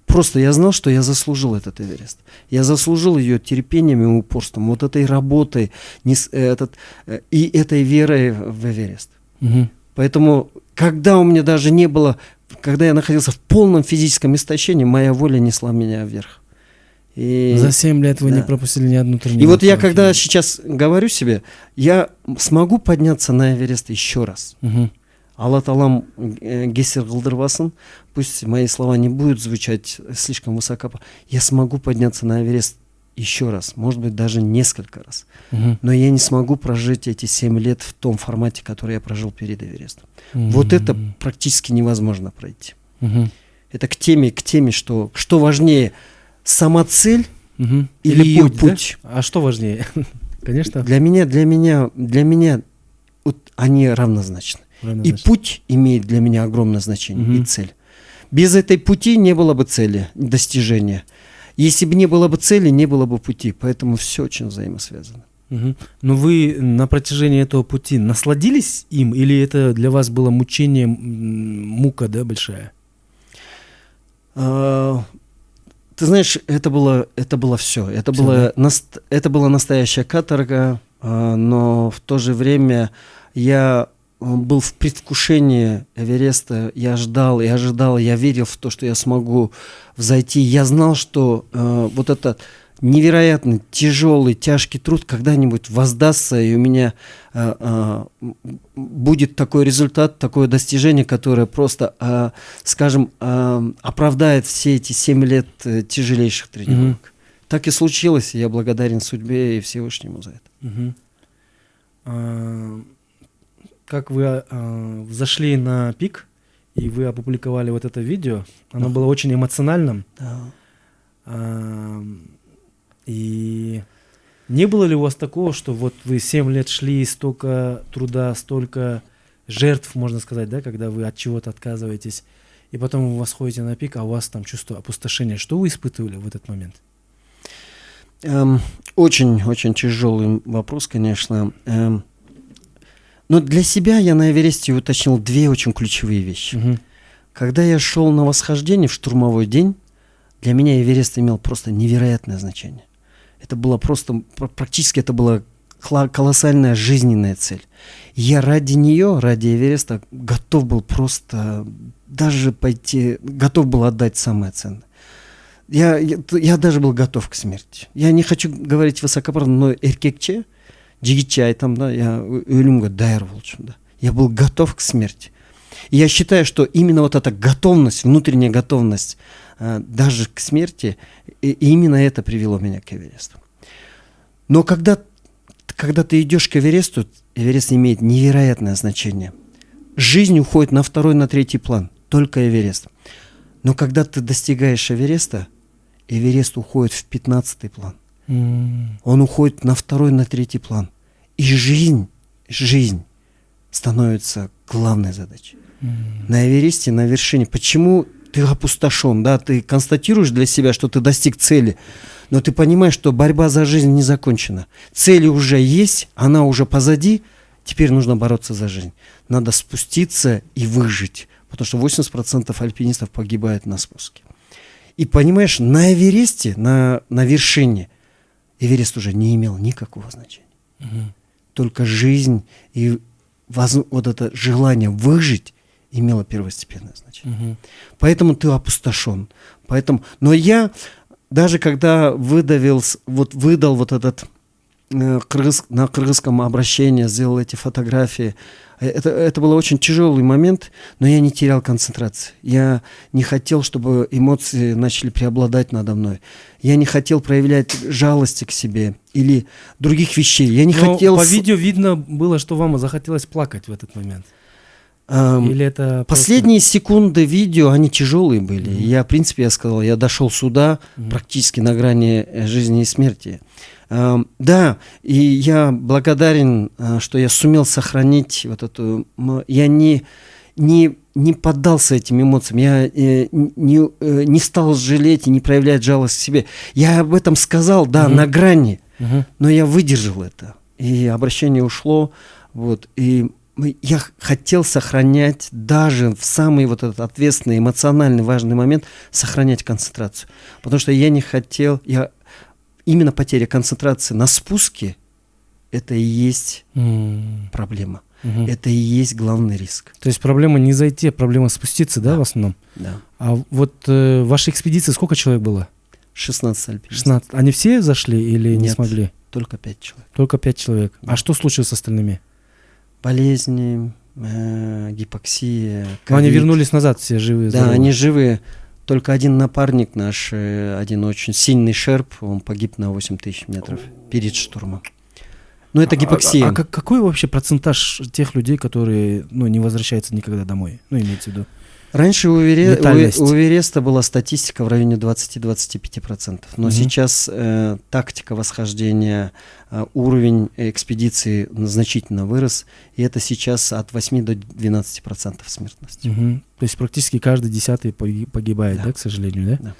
Просто я знал, что я заслужил этот Эверест. Я заслужил ее терпением и упорством, вот этой работой и этой верой в Эверест. Поэтому, когда у меня даже не было, когда я находился в полном физическом истощении, моя воля несла меня вверх. И, за 7 лет вы не пропустили ни одну тренировку. И вот я, когда сейчас говорю себе, я смогу подняться на Эверест еще раз. Алла Таалам гесер кылдырбасын, пусть мои слова не будут звучать слишком высоко. Я смогу подняться на Эверест еще раз, может быть, даже несколько раз. Но я не смогу прожить эти 7 лет в том формате, который я прожил перед Эверестом. Вот это практически невозможно пройти. Это к теме, что важнее, сама цель или ее путь. Да? А что важнее? Конечно. Для меня вот они равнозначны. И путь имеет для меня огромное значение, и цель. Без этой пути не было бы цели, достижения. Если бы не было бы цели, не было бы пути. Поэтому все очень взаимосвязано. Но вы на протяжении этого пути насладились им? Или это для вас было мучение, мука, да, большая? Ты знаешь, это было все. Это была настоящая каторга, но в то же время я был в предвкушении Эвереста, я ждал и ожидал, я верил в то, что я смогу взойти. Я знал, что вот этот невероятно тяжелый, тяжкий труд когда-нибудь воздастся, и у меня будет такой результат, такое достижение, которое просто, скажем, оправдает все эти 7 лет тяжелейших тренировок. Так и случилось, и я благодарен судьбе и Всевышнему за это. Как вы зашли на пик, и вы опубликовали вот это видео, оно было очень эмоциональным. И не было ли у вас такого, что вот вы 7 лет шли, столько труда, столько жертв, можно сказать, да, когда вы от чего-то отказываетесь, и потом вы восходите на пик, а у вас там чувство опустошения. Что вы испытывали в этот момент? Очень тяжелый вопрос, конечно. Но для себя я на Эвересте уточнил 2 очень ключевые вещи. Когда я шел на восхождение в штурмовой день, для меня Эверест имел просто невероятное значение. Это было практически это была колоссальная жизненная цель. Я ради нее, ради Эвереста, готов был просто даже пойти, готов был отдать самое ценное. Я даже был готов к смерти. Я не хочу говорить высокопарно, но эркекче, жигитче айтам, да, я өлімге даяр болчумун, да. Я был готов к смерти. И я считаю, что именно вот эта готовность, внутренняя готовность даже к смерти, и именно это привело меня к Эвересту. Но когда ты идешь к Эвересту, Эверест имеет невероятное значение. Жизнь уходит на 2-й, на 3-й план, только Эверест. Но когда ты достигаешь Эвереста, Эверест уходит в 15-й план. Он уходит на 2-й, на 3-й план. И жизнь становится главной задачей. На Эвересте, на вершине. Почему ты опустошен, да? Ты констатируешь для себя, что ты достиг цели, но ты понимаешь, что борьба за жизнь не закончена. Цель уже есть, она уже позади. теперь нужно бороться за жизнь. Надо спуститься и выжить, потому что 80% альпинистов погибают на спуске. И понимаешь, на Эвересте, на вершине, Эверест уже не имел никакого значения. Только жизнь и вот это желание выжить имело первостепенное значение. Поэтому ты опустошен. Но я, даже когда выдал вот этот на кыргызском обращении, сделал эти фотографии, это был очень тяжелый момент, но я не терял концентрации. Я не хотел, чтобы эмоции начали преобладать надо мной. Я не хотел проявлять жалости к себе или других вещей. Я не хотел... По видео видно было, что вам захотелось плакать в этот момент. Или это последние секунды видео, они тяжелые были. Я, в принципе, я дошел сюда практически на грани жизни и смерти. Да, и я благодарен, что я сумел сохранить вот эту... Я не поддался этим эмоциям, я не стал жалеть и не проявлять жалость к себе. Я об этом сказал, да, на грани, но я выдержал это. И обращение ушло, вот, и я хотел сохранять даже в самый вот этот ответственный, эмоциональный, важный момент, сохранять концентрацию. Потому что я не хотел... Именно потеря концентрации на спуске – это и есть проблема. Это и есть главный риск. То есть проблема не зайти, а проблема спуститься, да, в основном? Да. А вот в вашей экспедиции сколько человек было? 16 альпинистов. 16. Они все зашли или не смогли? Только 5 человек. Только 5 человек. Да. А что случилось с остальными? Болезни, гипоксия, ковид. Но они вернулись назад, все живые, здоровые. Да, они живые. Только один напарник наш, один очень сильный шерп, он погиб на 8000 метров перед штурмом. Но это гипоксия. А какой вообще процентаж тех людей, которые не возвращаются никогда домой? Имеется в виду. Раньше у Эвереста была статистика в районе 20-25%. Но сейчас тактика восхождения, уровень экспедиции значительно вырос. И это сейчас от 8 до 12% смертности. То есть практически каждый 10-й погибает, да, к сожалению, да?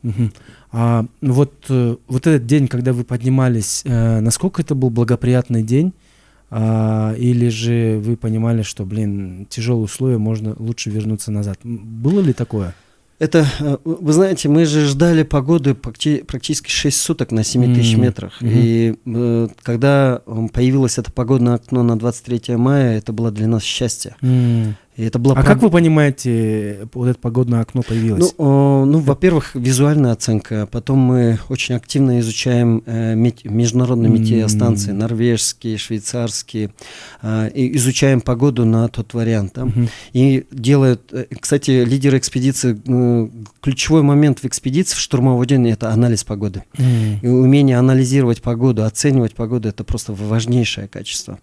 Да. А вот этот день, когда вы поднимались, насколько это был благоприятный день? Или же вы понимали, что, тяжелые условия, можно лучше вернуться назад? Было ли такое? Это, вы знаете, мы же ждали погоды практически 6 суток на 7000 метрах. И когда появилось это погодное окно на 23 мая, это было для нас счастье. И это было как вы понимаете, вот это погодное окно появилось? Во-первых, визуальная оценка. Потом мы очень активно изучаем международные метеостанции, норвежские, швейцарские, и изучаем погоду на тот вариант. Да? И делают, кстати, лидеры экспедиции, ключевой момент в экспедиции в штурмовой день – это анализ погоды. И умение анализировать погоду, оценивать погоду – это просто важнейшее качество.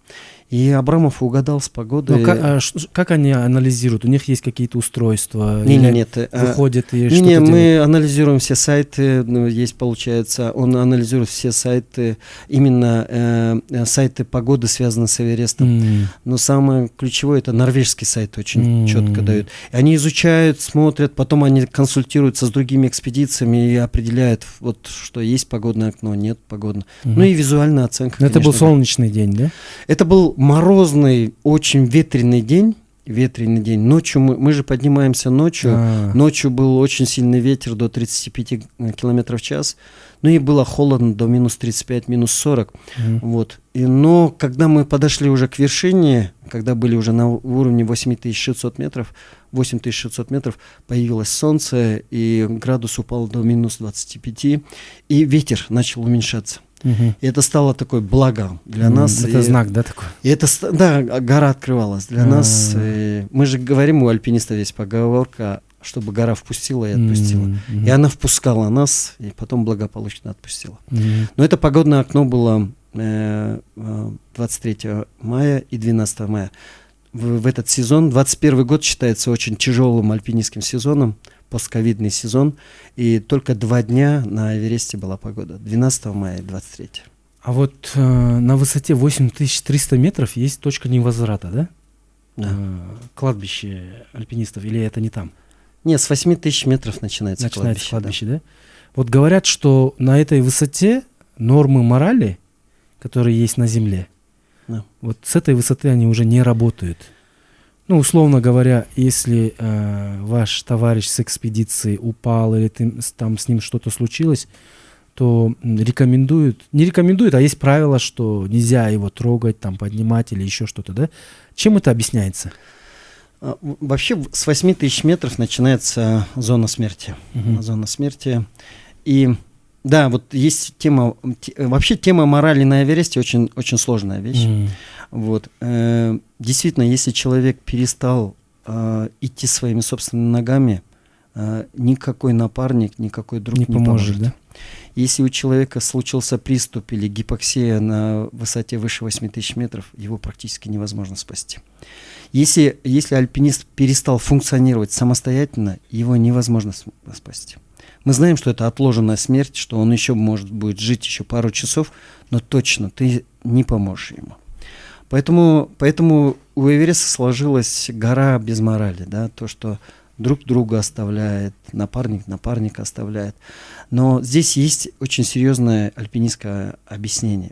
И Абрамов угадал с погодой. Но как они анализируют? У них есть какие-то устройства? Нет. Выходят и что-то делают? Мы анализируем все сайты. Есть, получается, он анализирует все сайты, именно сайты погоды, связанные с Эверестом. Но самое ключевое – это норвежский сайт, очень четко дают. Они изучают, смотрят, потом они консультируются с другими экспедициями и определяют, что есть погодное окно, нет погодного. И визуальная оценка. Это был солнечный день, да? Это был морозный, очень ветреный день. Ночью мы же поднимаемся ночью. Ночью был очень сильный ветер до 35 км в час. И было холодно до минус 35, минус 40. Но когда мы подошли уже к вершине, когда были уже на уровне 8600 метров, появилось солнце, и градус упал до минус 25, и ветер начал уменьшаться. И это стало такое благо для нас. Это знак, да, такой? И это, гора открывалась для нас. Мы же говорим, у альпинистов есть поговорка, чтобы гора впустила и отпустила. И она впускала нас, и потом благополучно отпустила. Но это погодное окно было 23 мая и 12 мая. В этот сезон, 21 год считается очень тяжелым альпинистским сезоном, постковидный сезон, и только 2 дня на Эвересте была погода, 12 мая и 23. А вот на высоте 8300 метров есть точка невозврата, да? Да. Кладбище альпинистов, или это не там? Нет, с 8000 метров начинается кладбище. Да? Вот говорят, что на этой высоте нормы морали, которые есть на Земле, Да. Вот с этой высоты они уже не работают. Ну, условно говоря, если ваш товарищ с экспедиции упал или там с ним что-то случилось, то рекомендуют, не рекомендуют, а есть правило, что нельзя его трогать, там, поднимать или еще что-то, да? Чем это объясняется? Вообще с 8000 метров начинается зона смерти. Зона смерти. И да, вот есть тема, вообще тема морали на Эвересте очень, очень сложная вещь. Вот. Действительно, если человек перестал идти своими собственными ногами, никакой напарник, никакой друг не поможет. Да? Если у человека случился приступ или гипоксия на высоте выше 8000 метров, его практически невозможно спасти. Если альпинист перестал функционировать самостоятельно, его невозможно спасти. Мы знаем, что это отложенная смерть, что он еще может будет жить еще пару часов, но точно ты не поможешь ему. Поэтому у Эвереста сложилась гора без морали, да, то, что друг друга оставляет, напарник напарника оставляет. Но здесь есть очень серьезное альпинистское объяснение.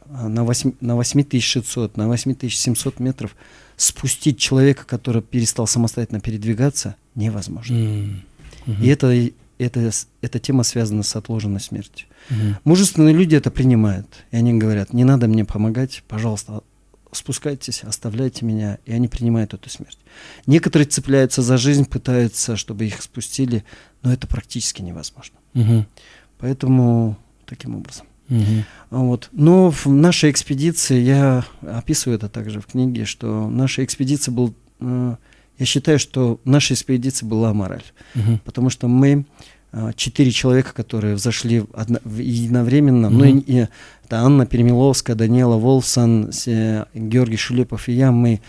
На 8600, на 8700 метров спустить человека, который перестал самостоятельно передвигаться, невозможно. И эта тема связана с отложенной смертью. Мужественные люди это принимают. И они говорят, не надо мне помогать, пожалуйста, спускайтесь, оставляйте меня. И они принимают эту смерть. Некоторые цепляются за жизнь, пытаются, чтобы их спустили, но это практически невозможно. Поэтому таким образом. Вот. Но в нашей экспедиции, я описываю это также в книге, что наша экспедиция была, я считаю, что в нашей экспедиции была мораль. Потому что мы 4 человека, которые взошли единовременно, это Анна Перемиловская, Даниэла Волфсон, Георгий Шулепов и я, мы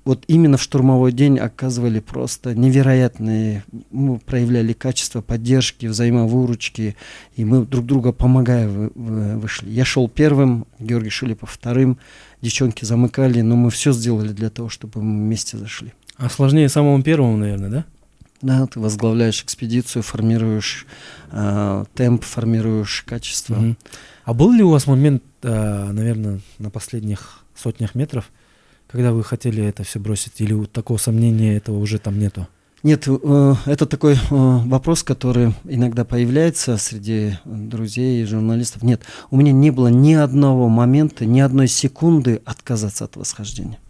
вот именно в штурмовой день оказывали просто невероятные, мы проявляли качество поддержки, взаимовыручки, и мы друг друга помогая вышли. Я шел первым, Георгий Шулепов вторым, девчонки замыкали, но мы все сделали для того, чтобы мы вместе зашли. А сложнее самому первому, наверное, да? Да, ты возглавляешь экспедицию, формируешь темп, формируешь качество. А был ли у вас момент, наверное, на последних сотнях метров, когда вы хотели это все бросить, или вот такого сомнения этого уже там нету? Нет, это такой вопрос, который иногда появляется среди друзей и журналистов. Нет, у меня не было ни одного момента, ни одной секунды отказаться от восхождения.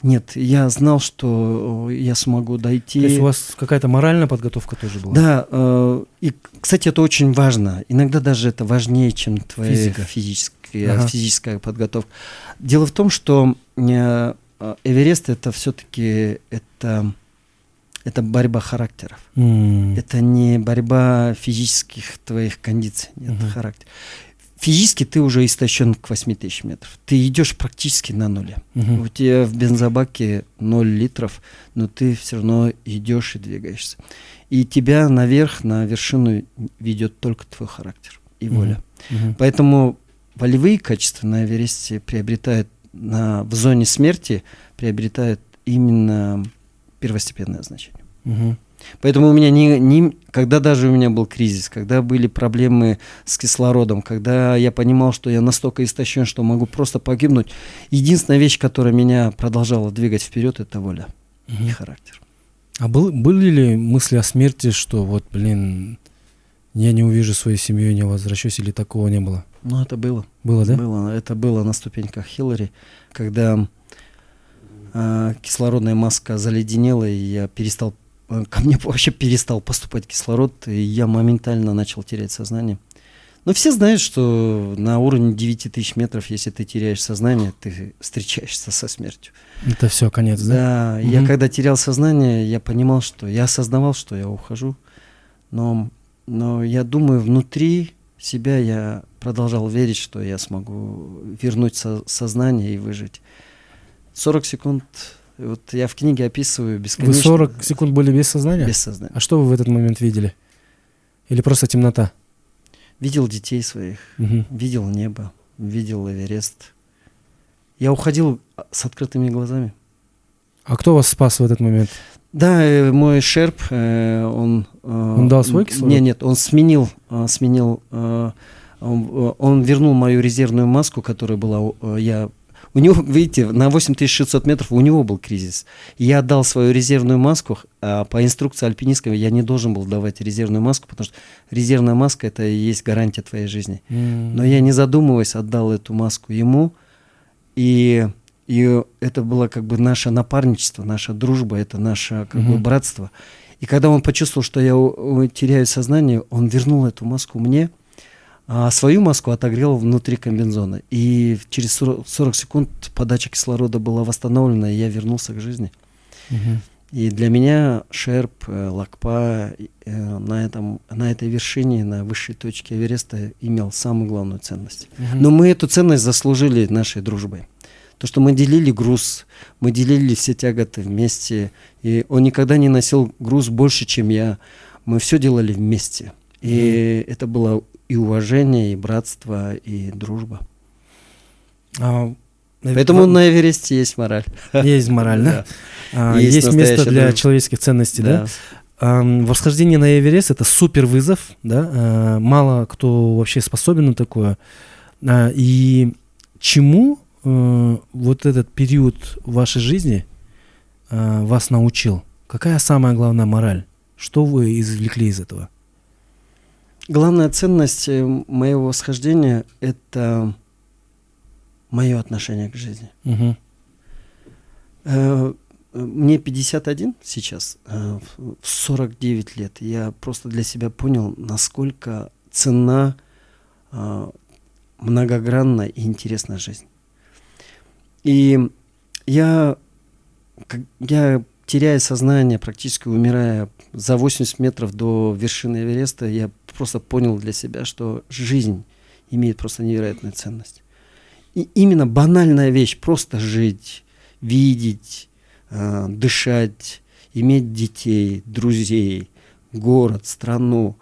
Нет, я знал, что я смогу дойти. То есть у вас какая-то моральная подготовка тоже была? Да, и, кстати, это очень важно. Иногда даже это важнее, чем твоя физическая подготовка. Дело в том, что Эверест это все-таки это борьба характеров. Это не борьба физических твоих кондиций, это характер. Физически ты уже истощен к 8000 метров. Ты идешь практически на нуле. У тебя в бензобаке 0 литров, но ты все равно идешь и двигаешься. И тебя наверх, на вершину ведет только твой характер и воля. Поэтому волевые качества на Эвересте приобретают в зоне смерти приобретают именно первостепенное значение. Поэтому у меня когда даже у меня был кризис, когда были проблемы с кислородом, когда я понимал, что я настолько истощен, что могу просто погибнуть, единственная вещь, которая меня продолжала двигать вперед, это воля и характер. А были ли мысли о смерти, что вот, я не увижу свою семью, не возвращусь, или такого не было? Ну, это было. Было, да? Это было на ступеньках Хиллари, когда кислородная маска заледенела, и ко мне вообще перестал поступать кислород, и я моментально начал терять сознание. Но все знают, что на уровне 9000 метров, если ты теряешь сознание, ты встречаешься со смертью. Это все, конец, да? Да, я когда терял сознание, я понимал, я осознавал, что я ухожу, но я думаю, внутри себя я продолжал верить, что я смогу вернуть сознание и выжить. 40 секунд... Вот я в книге описываю бесконечно. Вы 40 секунд были без сознания? Без сознания. А что вы в этот момент видели? Или просто темнота? Видел детей своих, видел небо, видел Эверест. Я уходил с открытыми глазами. А кто вас спас в этот момент? Да, мой шерп, он дал свой кислород? Нет, он сменил, он вернул мою резервную маску, которая была, У него, видите, на 8600 метров у него был кризис. Я отдал свою резервную маску, а по инструкции альпинистской я не должен был давать резервную маску, потому что резервная маска — это и есть гарантия твоей жизни. Но я, не задумываясь, отдал эту маску ему, и это было как бы наше напарничество, наша дружба, это наше как бы братство. И когда он почувствовал, что я теряю сознание, он вернул эту маску мне, а свою маску отогрел внутри комбинезона. И через 40 секунд подача кислорода была восстановлена, и я вернулся к жизни. И для меня Шерп, Лакпа на этой вершине, на высшей точке Эвереста имел самую главную ценность. Но мы эту ценность заслужили нашей дружбой. То, что мы делили груз, мы делили все тяготы вместе. И он никогда не носил груз больше, чем я. Мы все делали вместе. И это было и уважение, и братство, и дружба. Поэтому на Эвересте есть мораль. Есть мораль, да? Есть место для человеческих ценностей, да? Восхождение на Эверест — это супер вызов, да? Мало кто вообще способен на такое. И чему вот этот период в вашей жизни вас научил? Какая самая главная мораль? Что вы извлекли из этого? Главная ценность моего восхождения — это мое отношение к жизни. Мне 51 сейчас, в 49 лет. Я просто для себя понял, насколько ценна, многогранна и интересна жизнь. И я теряя сознание, практически умирая за 80 метров до вершины Эвереста, я просто понял для себя, что жизнь имеет просто невероятную ценность. И именно банальная вещь — просто жить, видеть, дышать, иметь детей, друзей, город, страну,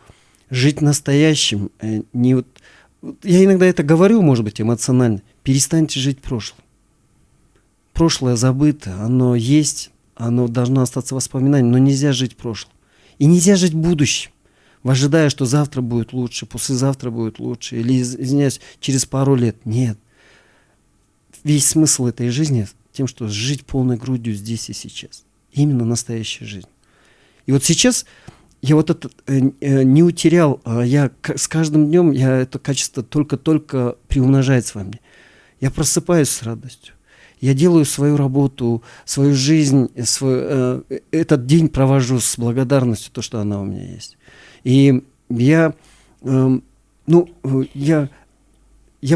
жить настоящим. Я иногда это говорю, может быть, эмоционально. Перестаньте жить прошлым. Прошлое забыто, оно есть, оно должно остаться воспоминанием, но нельзя жить прошлым. И нельзя жить будущим, ожидая, что завтра будет лучше, послезавтра будет лучше, или, извиняюсь, через пару лет. Нет. Весь смысл этой жизни в том, что жить полной грудью здесь и сейчас. Именно настоящая жизнь. И вот сейчас я вот это не утерял, с каждым днем это качество только приумножается во мне. Я просыпаюсь с радостью. Я делаю свою работу, свою жизнь, этот день провожу с благодарностью, то, что она у меня есть. И я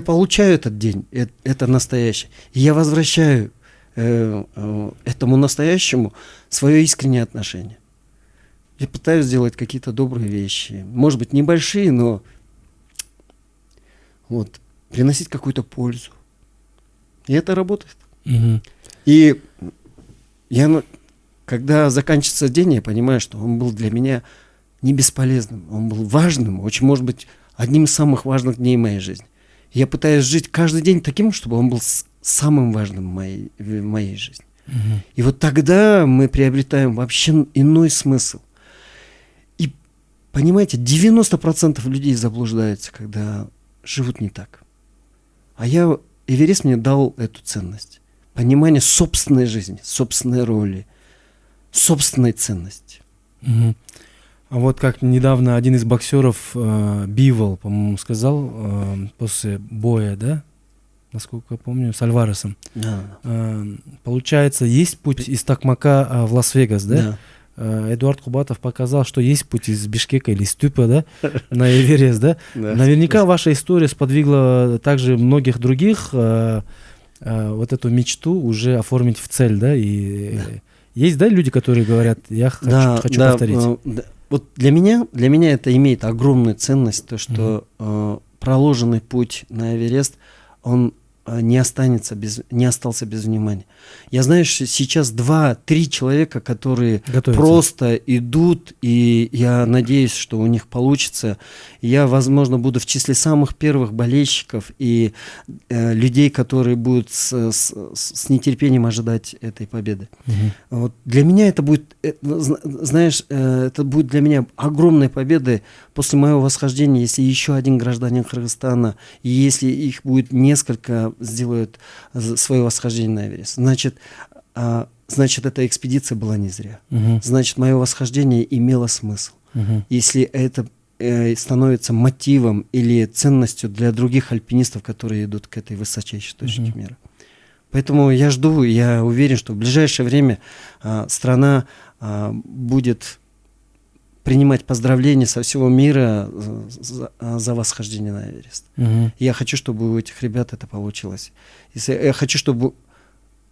получаю этот день, это настоящее. И я возвращаю этому настоящему свое искреннее отношение. Я пытаюсь сделать какие-то добрые вещи. Может быть, небольшие, но приносить какую-то пользу. И это работает. И когда заканчивается день, я понимаю, что он был для меня не бесполезным, он был важным, очень, может быть, одним из самых важных дней моей жизни. Я пытаюсь жить каждый день таким, чтобы он был самым важным в моей жизни. И вот тогда мы приобретаем вообще иной смысл. И, понимаете, 90% людей заблуждаются, когда живут не так. А Эверест мне дал эту ценность. Понимание собственной жизни, собственной роли, собственной ценности. А вот как недавно один из боксеров, Бивол, по-моему, сказал после боя, да, насколько я помню, с Альваресом. Получается, есть путь из Токмака в Лас-Вегас, да? Эдуард Кубатов показал, что есть путь из Бишкека или из Тюпа, да, на Эверест, да? Наверняка ваша история сподвигла также многих других вот эту мечту уже оформить в цель, да? И есть, да, люди, которые говорят, я хочу повторить. Вот для меня это имеет огромную ценность, то, что проложенный путь на Эверест, он не остался без внимания. Я знаю, что сейчас 2-3 человека, которые просто идут, и я надеюсь, что у них получится. Я, возможно, буду в числе самых первых болельщиков и людей, которые будут с нетерпением ожидать этой победы. Вот для меня это будет, это будет для меня огромной победой после моего восхождения, если еще один гражданин Кыргызстана, и если их будет несколько сделают свое восхождение на Эверест. Значит, эта экспедиция была не зря. Значит, мое восхождение имело смысл. Если это становится мотивом или ценностью для других альпинистов, которые идут к этой высочайшей точке мира. Поэтому я жду, я уверен, что в ближайшее время страна будет принимать поздравления со всего мира за восхождение на Эверест. Я хочу, чтобы у этих ребят это получилось. Я хочу, чтобы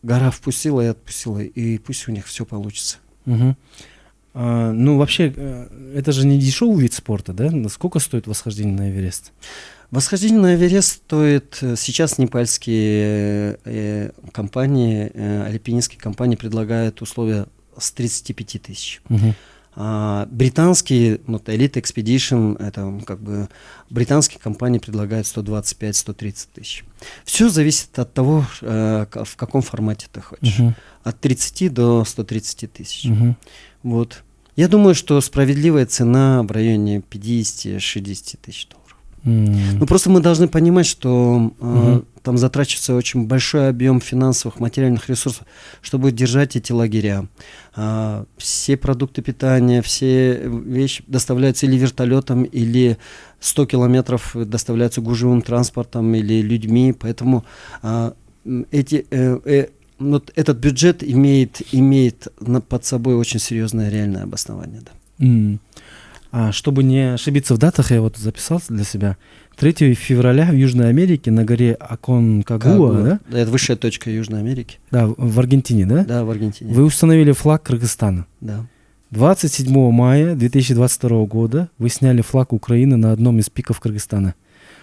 гора впустила и отпустила, и пусть у них все получится. Ну, вообще, это же не дешевый вид спорта, да? Сколько стоит восхождение на Эверест? Восхождение на Эверест стоит... Сейчас непальские компании, альпинистские компании предлагают условия с 35 тысяч. Британские, вот Elite Expedition, это как бы британские компании предлагают 125-130 тысяч. Все зависит от того, в каком формате ты хочешь. От 30 до 130 тысяч. Вот. Я думаю, что справедливая цена в районе 50-60 тысяч долларов. Ну, просто мы должны понимать, что там затрачивается очень большой объем финансовых, материальных ресурсов, чтобы держать эти лагеря. Все продукты питания, все вещи доставляются или вертолетом, или 100 километров доставляются гужевым транспортом или людьми. Поэтому вот этот бюджет имеет под собой очень серьезное реальное обоснование. Да. Чтобы не ошибиться в датах, я вот записал для себя. 3 февраля в Южной Америке на горе Аконкагуа, да? Это высшая точка Южной Америки. Да, в Аргентине, да? Да, в Аргентине. Вы установили флаг Кыргызстана. Да. 27 мая 2022 года вы сняли флаг Украины на одном из пиков Кыргызстана.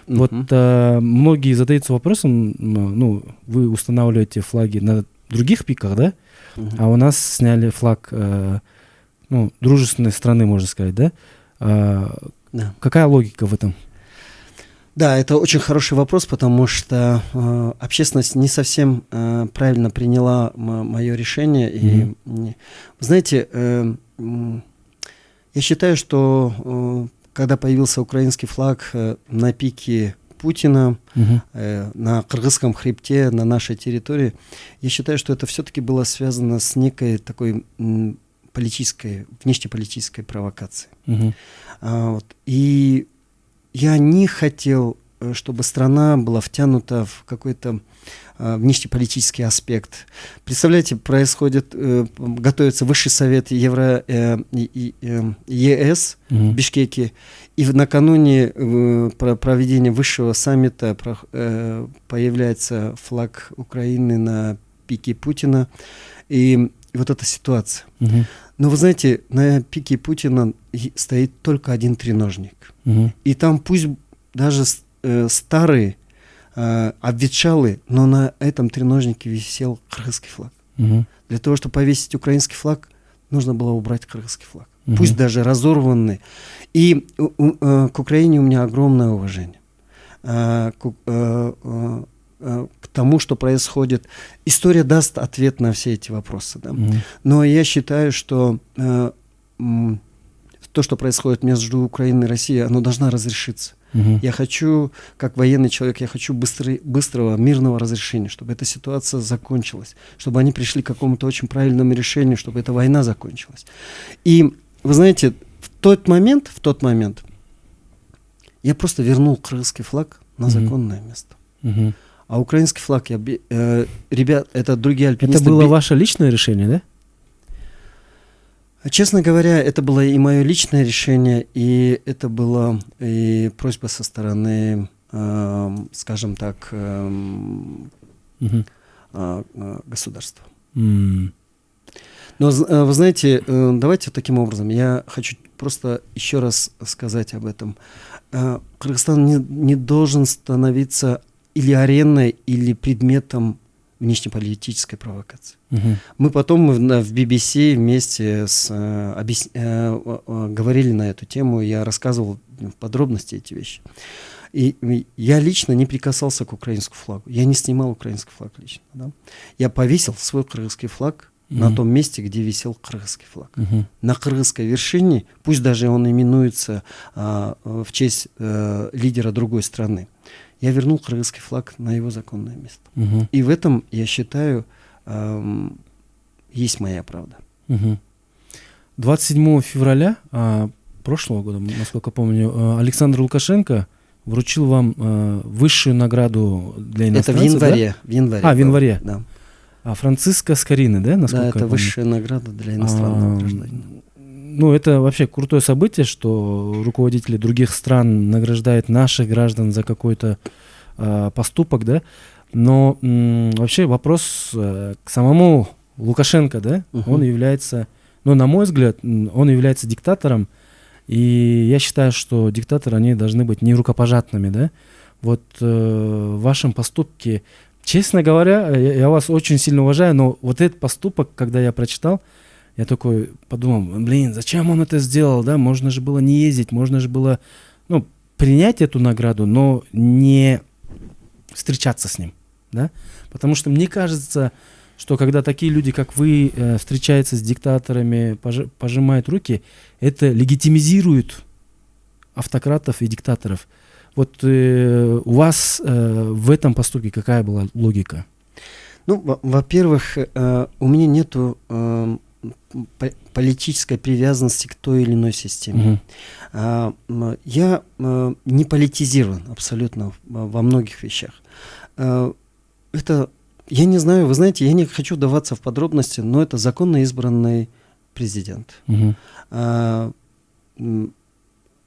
Вот многие задаются вопросом, ну, вы устанавливаете флаги на других пиках, да? А у нас сняли флаг, дружественной страны, можно сказать, да? Да. Какая логика в этом? Да, это очень хороший вопрос, потому что общественность не совсем правильно приняла мое решение. И, вы знаете, я считаю, что когда появился украинский флаг на пике Путина, на Кыргызском хребте, на нашей территории, я считаю, что это все-таки было связано с некой такой внешнеполитической провокацией. И я не хотел, чтобы страна была втянута в какой-то внешнеполитический аспект. Представляете, готовится Высший совет ЕС в Бишкеке, и накануне проведения высшего саммита появляется флаг Украины на пике Путина, и вот эта ситуация. Но вы знаете, на пике Путина стоит только один треножник. И там пусть даже старые, обветшалые, но на этом треножнике висел кыргызский флаг. Для того, чтобы повесить украинский флаг, нужно было убрать кыргызский флаг. Пусть даже разорванный. И к Украине у меня огромное уважение. К тому, что происходит. История даст ответ на все эти вопросы. Да? Но я считаю, что то, что происходит между Украиной и Россией, оно должно разрешиться. Я хочу, как военный человек, я хочу быстрого, мирного разрешения, чтобы эта ситуация закончилась, чтобы они пришли к какому-то очень правильному решению, чтобы эта война закончилась. И, вы знаете, в тот момент я просто вернул кыргызский флаг на законное место. А украинский флаг, ребят, это другие альпинисты. Это было ваше личное решение, да? Честно говоря, это было и мое личное решение, и это была и просьба со стороны, скажем так, государства. Но, вы знаете, давайте таким образом, я хочу просто еще раз сказать об этом. Кыргызстан не должен становиться или ареной, или предметом внешнеполитической провокации. Мы потом в BBC вместе говорили на эту тему, я рассказывал в подробности эти вещи. И я лично не прикасался к украинскому флагу. Я не снимал украинский флаг лично. Да? Я повесил свой кыргызский флаг на том месте, где висел кыргызский флаг. На кыргызской вершине, пусть даже он именуется в честь лидера другой страны. я вернул кыргызский флаг на его законное место. Мгм. И в этом, я считаю, есть моя правда. Мгм. 27 февраля прошлого года, насколько помню, Александр Лукашенко вручил вам высшую награду для Это в иностранцев. январе. В январе. В январе. Да. Франциско Скорины, да, насколько Да, я это помню? высшая награда для иностранного гражданина. Ну, это вообще крутое событие, что руководители других стран награждают наших граждан за какой-то поступок, да. Но вообще вопрос к самому Лукашенко, да, он является, ну, на мой взгляд, он является диктатором, и я считаю, что диктаторы, они должны быть не рукопожатными, да. Вот в вашем поступке, честно говоря, я вас очень сильно уважаю, но вот этот поступок, когда я прочитал, я такой подумал, блин, зачем он это сделал, да, можно же было не ездить, можно же было, ну, принять эту награду, но не встречаться с ним, да, потому что мне кажется, что когда такие люди, как вы, встречаются с диктаторами, пожимают руки, это легитимизирует автократов и диктаторов. Вот у вас в этом поступке какая была логика? Ну, во-первых, у меня нету политической привязанности к той или иной системе. Я не политизирован абсолютно во многих вещах. Это, я не знаю, вы знаете, я не хочу вдаваться в подробности, но это законно избранный президент.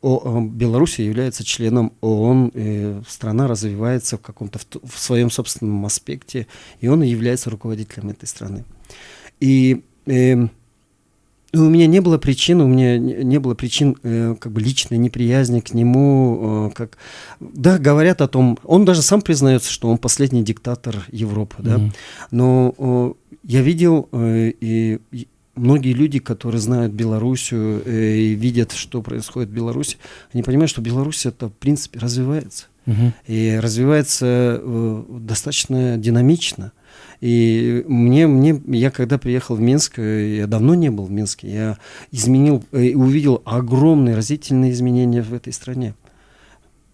Беларусь является членом ООН, и страна развивается в каком-то в своем собственном аспекте, и он является руководителем этой страны. И у меня не было причин, как бы личной неприязни к нему. Да, говорят о том, он даже сам признается, что он последний диктатор Европы, да. Но я видел, и многие люди, которые знают Белоруссию и видят, что происходит в Беларуси, они понимают, что Беларусь это, в принципе, развивается. И развивается достаточно динамично. И я когда приехал в Минск, я давно не был в Минске, я увидел огромные разительные изменения в этой стране.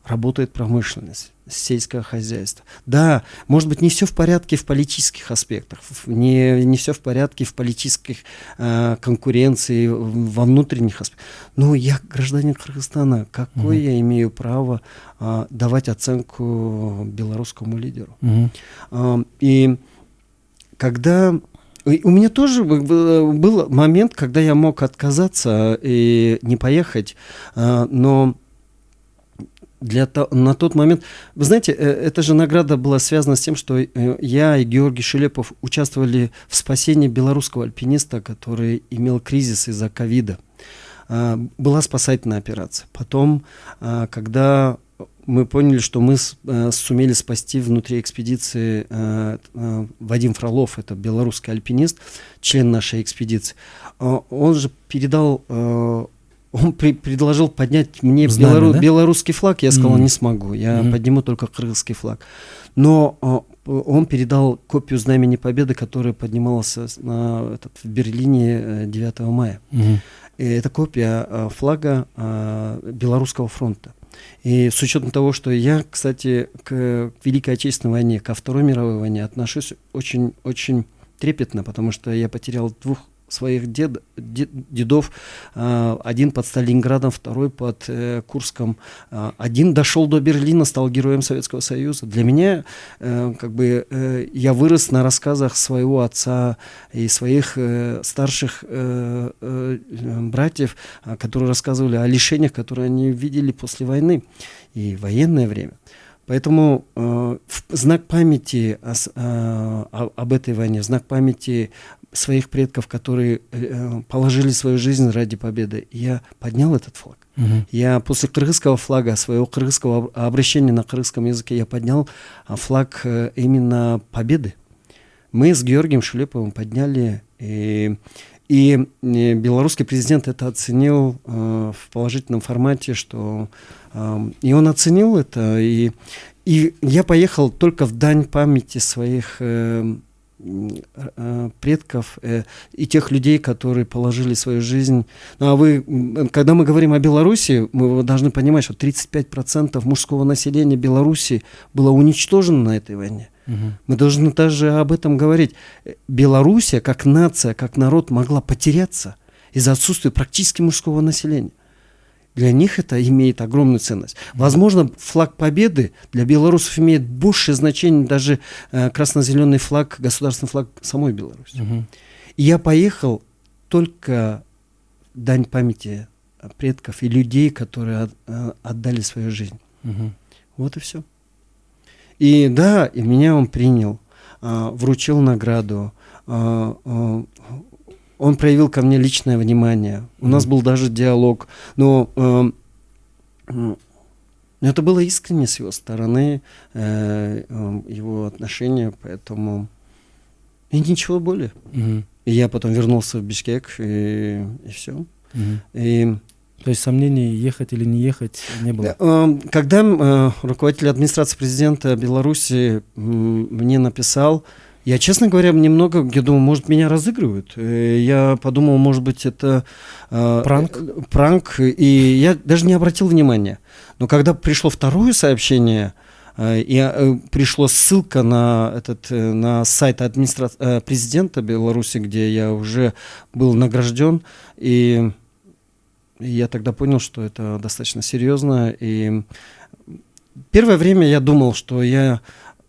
Работает промышленность, сельское хозяйство. Да, может быть, не все в порядке в политических аспектах, не все в порядке в политических конкуренции, во внутренних аспектах. Но я гражданин Кыргызстана, какое я имею право давать оценку белорусскому лидеру? И когда... У меня тоже был момент, когда я мог отказаться и не поехать, но на тот момент... Вы знаете, эта же награда была связана с тем, что я и Георгий Шелепов участвовали в спасении белорусского альпиниста, который имел кризис из-за ковида. Была спасательная операция. Потом, когда мы поняли, что мы сумели спасти внутри экспедиции Вадим Фролов, это белорусский альпинист, член нашей экспедиции, он же предложил поднять мне белорусский флаг. Я сказал, не смогу, я подниму только кыргызский флаг. Но он передал копию Знамени Победы, которая поднималась в Берлине 9 мая. И это копия флага Белорусского фронта. И с учетом того, что я, кстати, к Великой Отечественной войне, ко Второй мировой войне отношусь очень трепетно, потому что я потерял двух своих дедов, один под Сталинградом, второй под Курском, один дошел до Берлина, стал героем Советского Союза. Для меня, я вырос на рассказах своего отца и своих старших братьев, которые рассказывали о лишениях, которые они видели после войны и в военное время. Поэтому в знак памяти об этой войне, в знак памяти своих предков, которые положили свою жизнь ради победы, я поднял этот флаг. Я после кыргызского флага, своего кыргызского обращения на кыргызском языке, я поднял флаг именно победы. Мы с Георгием Шелеповым подняли, и белорусский президент это оценил в положительном формате, что и он оценил это, и я поехал только в дань памяти своих предков и тех людей, которые положили свою жизнь. Ну, а когда мы говорим о Беларуси, мы должны понимать, что 35% мужского населения Беларуси было уничтожено на этой войне. Мы должны также об этом говорить. Белоруссия, как нация, как народ, могла потеряться из-за отсутствия практически мужского населения. Для них это имеет огромную ценность. Возможно, флаг Победы для белорусов имеет большее значение, даже красно-зеленый флаг, государственный флаг самой Беларуси. И я поехал только дань памяти предков и людей, которые отдали свою жизнь. Вот и все. И да, и меня он принял, вручил награду. Он проявил ко мне личное внимание. У нас был даже диалог. Но это было искренне с его стороны, его отношения, поэтому... И ничего более. И я потом вернулся в Бишкек, и все. То есть сомнений, ехать или не ехать, не было? Когда руководитель администрации президента Беларуси мне написал, я, честно говоря, немного, я думал, может, меня разыгрывают. Я подумал, может быть, это пранк, и я даже не обратил внимания. Но когда пришло второе сообщение, пришло ссылка на сайт президента Беларуси, где я уже был награжден, и я тогда понял, что это достаточно серьезно. И первое время я думал, что я,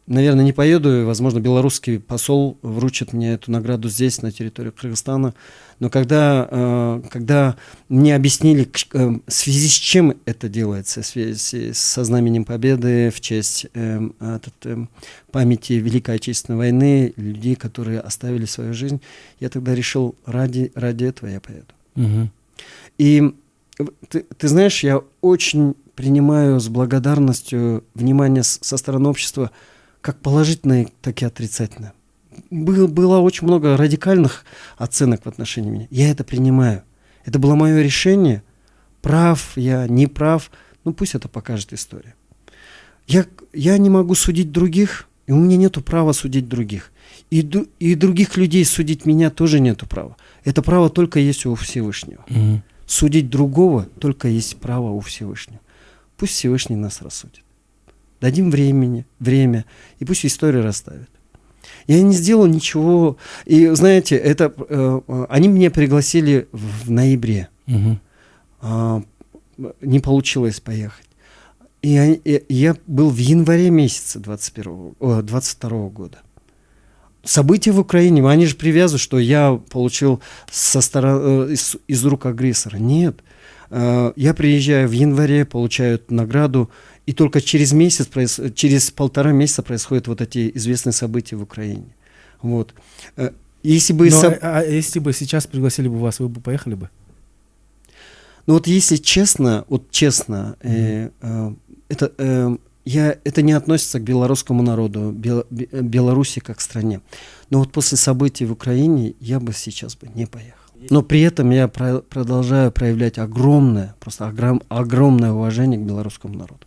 наверное, не поеду, и, возможно, белорусский посол вручит мне эту награду здесь, на территории Кыргызстана. Но когда мне объяснили, в связи с чем это делается, в связи со знаменем Победы, в честь памяти Великой Отечественной войны, людей, которые оставили свою жизнь, я тогда решил, ради этого я поеду. И ты знаешь, я очень принимаю с благодарностью внимание со стороны общества, как положительное, так и отрицательное. Было очень много радикальных оценок в отношении меня. Я это принимаю. Это было мое решение. Прав я, не прав. Ну, пусть это покажет история. Я не могу судить других, и у меня нету права судить других. И других людей судить меня тоже нету права. Это право только есть у Всевышнего. Судить другого только есть право у Всевышнего. Пусть Всевышний нас рассудит. Дадим время, и пусть история расставит. Я не сделал ничего. И знаете, они меня пригласили в ноябре. Не получилось поехать. И я был в январе месяце 22 года. События в Украине, они же привязывают, что я получил из рук агрессора. Нет. Я приезжаю в январе, получаю эту награду, и только через 1,5 месяца происходят вот эти известные события в Украине. Вот. Если бы если бы сейчас пригласили бы вас, вы бы поехали бы? Ну вот если честно, это не относится к белорусскому народу, Беларуси как стране. Но вот после событий в Украине я бы сейчас не поехал. Но при этом я продолжаю проявлять огромное уважение к белорусскому народу.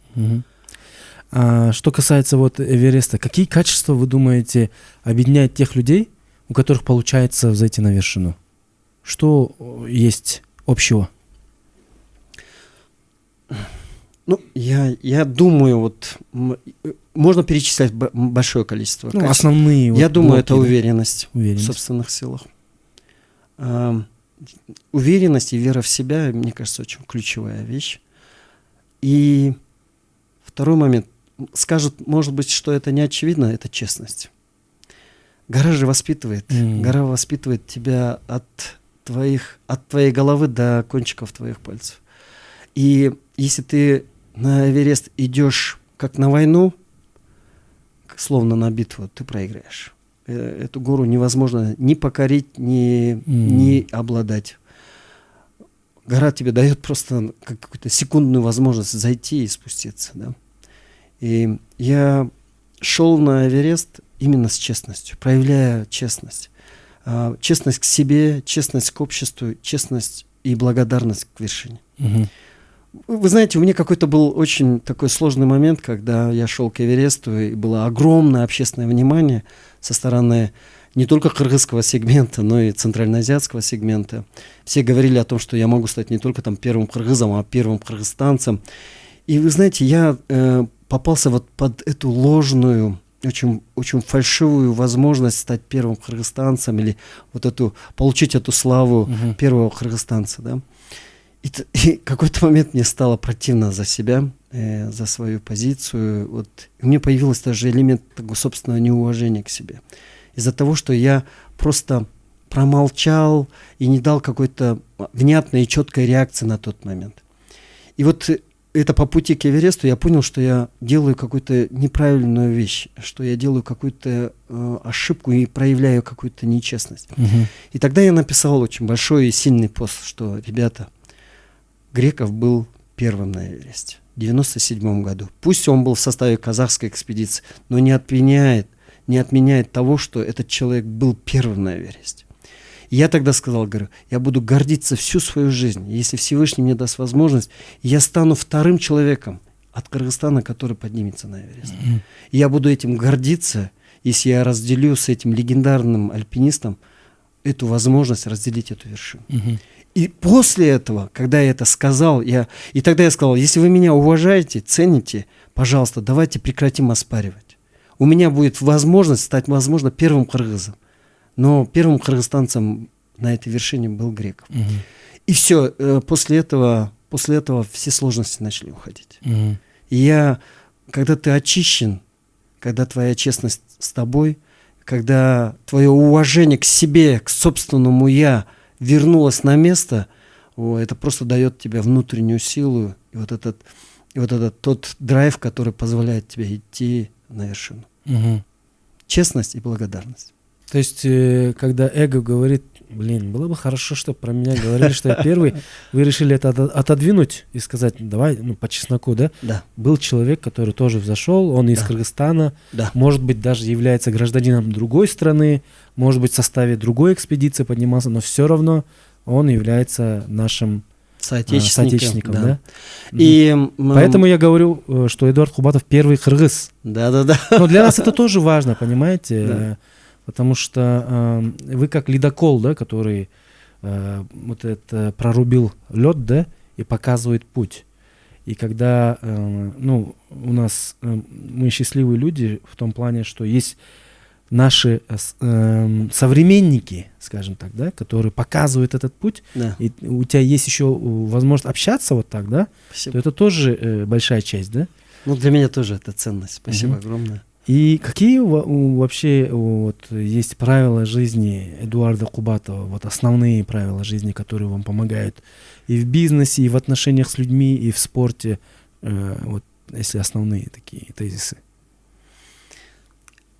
Что касается вот Эвереста, какие качества, вы думаете, объединяют тех людей, у которых получается взойти на вершину? Что есть общего? Ну, я думаю, вот можно перечислять большое количество качеств. Основные. Я думаю, это уверенность в собственных силах. Уверенность и вера в себя, мне кажется, очень ключевая вещь. И второй момент. Скажут, может быть, что это не очевидно, это честность. Гора же воспитывает. Гора воспитывает тебя от твоей головы до кончиков твоих пальцев. И если ты на Эверест идешь как на войну, словно на битву, ты проиграешь. Эту гору невозможно ни покорить, ни обладать. Гора тебе дает просто какую-то секундную возможность зайти и спуститься. Да? И я шел на Эверест именно с честностью, проявляя честность. Честность к себе, честность к обществу, честность и благодарность к вершине. Вы знаете, у меня какой-то был очень такой сложный момент, когда я шел к Эвересту, и было огромное общественное внимание со стороны не только кыргызского сегмента, но и центральноазиатского сегмента. Все говорили о том, что я могу стать не только там первым кыргызом, а первым кыргызстанцем. И вы знаете, я попался вот под эту ложную, очень, очень фальшивую возможность стать первым кыргызстанцем или вот эту, получить эту славу первого кыргызстанца, да. И какой-то момент мне стало противно за себя, за свою позицию. Вот. И у меня появился даже элемент такого собственного неуважения к себе. Из-за того, что я просто промолчал и не дал какой-то внятной и четкой реакции на тот момент. И вот это по пути к Эвересту я понял, что я делаю какую-то неправильную вещь, что я делаю какую-то ошибку и проявляю какую-то нечестность. И тогда я написал очень большой и сильный пост, что, ребята, Греков был первым на Эвересте в 1997 году. Пусть он был в составе казахской экспедиции, но не отменяет того, что этот человек был первым на Эвересте. И я тогда сказал, говорю, я буду гордиться всю свою жизнь, если Всевышний мне даст возможность, я стану вторым человеком от Кыргызстана, который поднимется на Эверест. И я буду этим гордиться, если я разделю с этим легендарным альпинистом эту возможность разделить эту вершину. И после этого, когда я это сказал, и тогда я сказал, если вы меня уважаете, цените, пожалуйста, давайте прекратим оспаривать. У меня будет возможность стать, возможно, первым кыргызом. Но первым кыргызстанцем на этой вершине был Греков. И все, после этого все сложности начали уходить. И когда ты очищен, когда твоя честность с тобой, когда твое уважение к себе, к собственному «я» вернулось на место, это просто дает тебе внутреннюю силу и вот этот тот драйв, который позволяет тебе идти на вершину. Честность и благодарность. То есть, когда эго говорит, было бы хорошо, чтобы про меня говорили, что я первый, вы решили это отодвинуть и сказать, давай, по чесноку, да? Да. Был человек, который тоже взошел, он из Кыргызстана, может быть, даже является гражданином другой страны, может быть, в составе другой экспедиции поднимался, но все равно он является нашим соотечественником, да? И поэтому я говорю, что Эдуард Кубатов первый кыргыз. Да. Но для нас это тоже важно, понимаете? Да. Потому что вы как ледокол, да, который вот это прорубил лед, да, и показывает путь. И когда, у нас мы счастливые люди в том плане, что есть наши современники, скажем так, да, которые показывают этот путь, и у тебя есть еще возможность общаться вот так, да, то это тоже большая часть, да? Для меня тоже это ценность. Спасибо огромное. И какие вообще есть правила жизни Эдуарда Кубатова, основные правила жизни, которые вам помогают и в бизнесе, и в отношениях с людьми, и в спорте, если основные такие тезисы?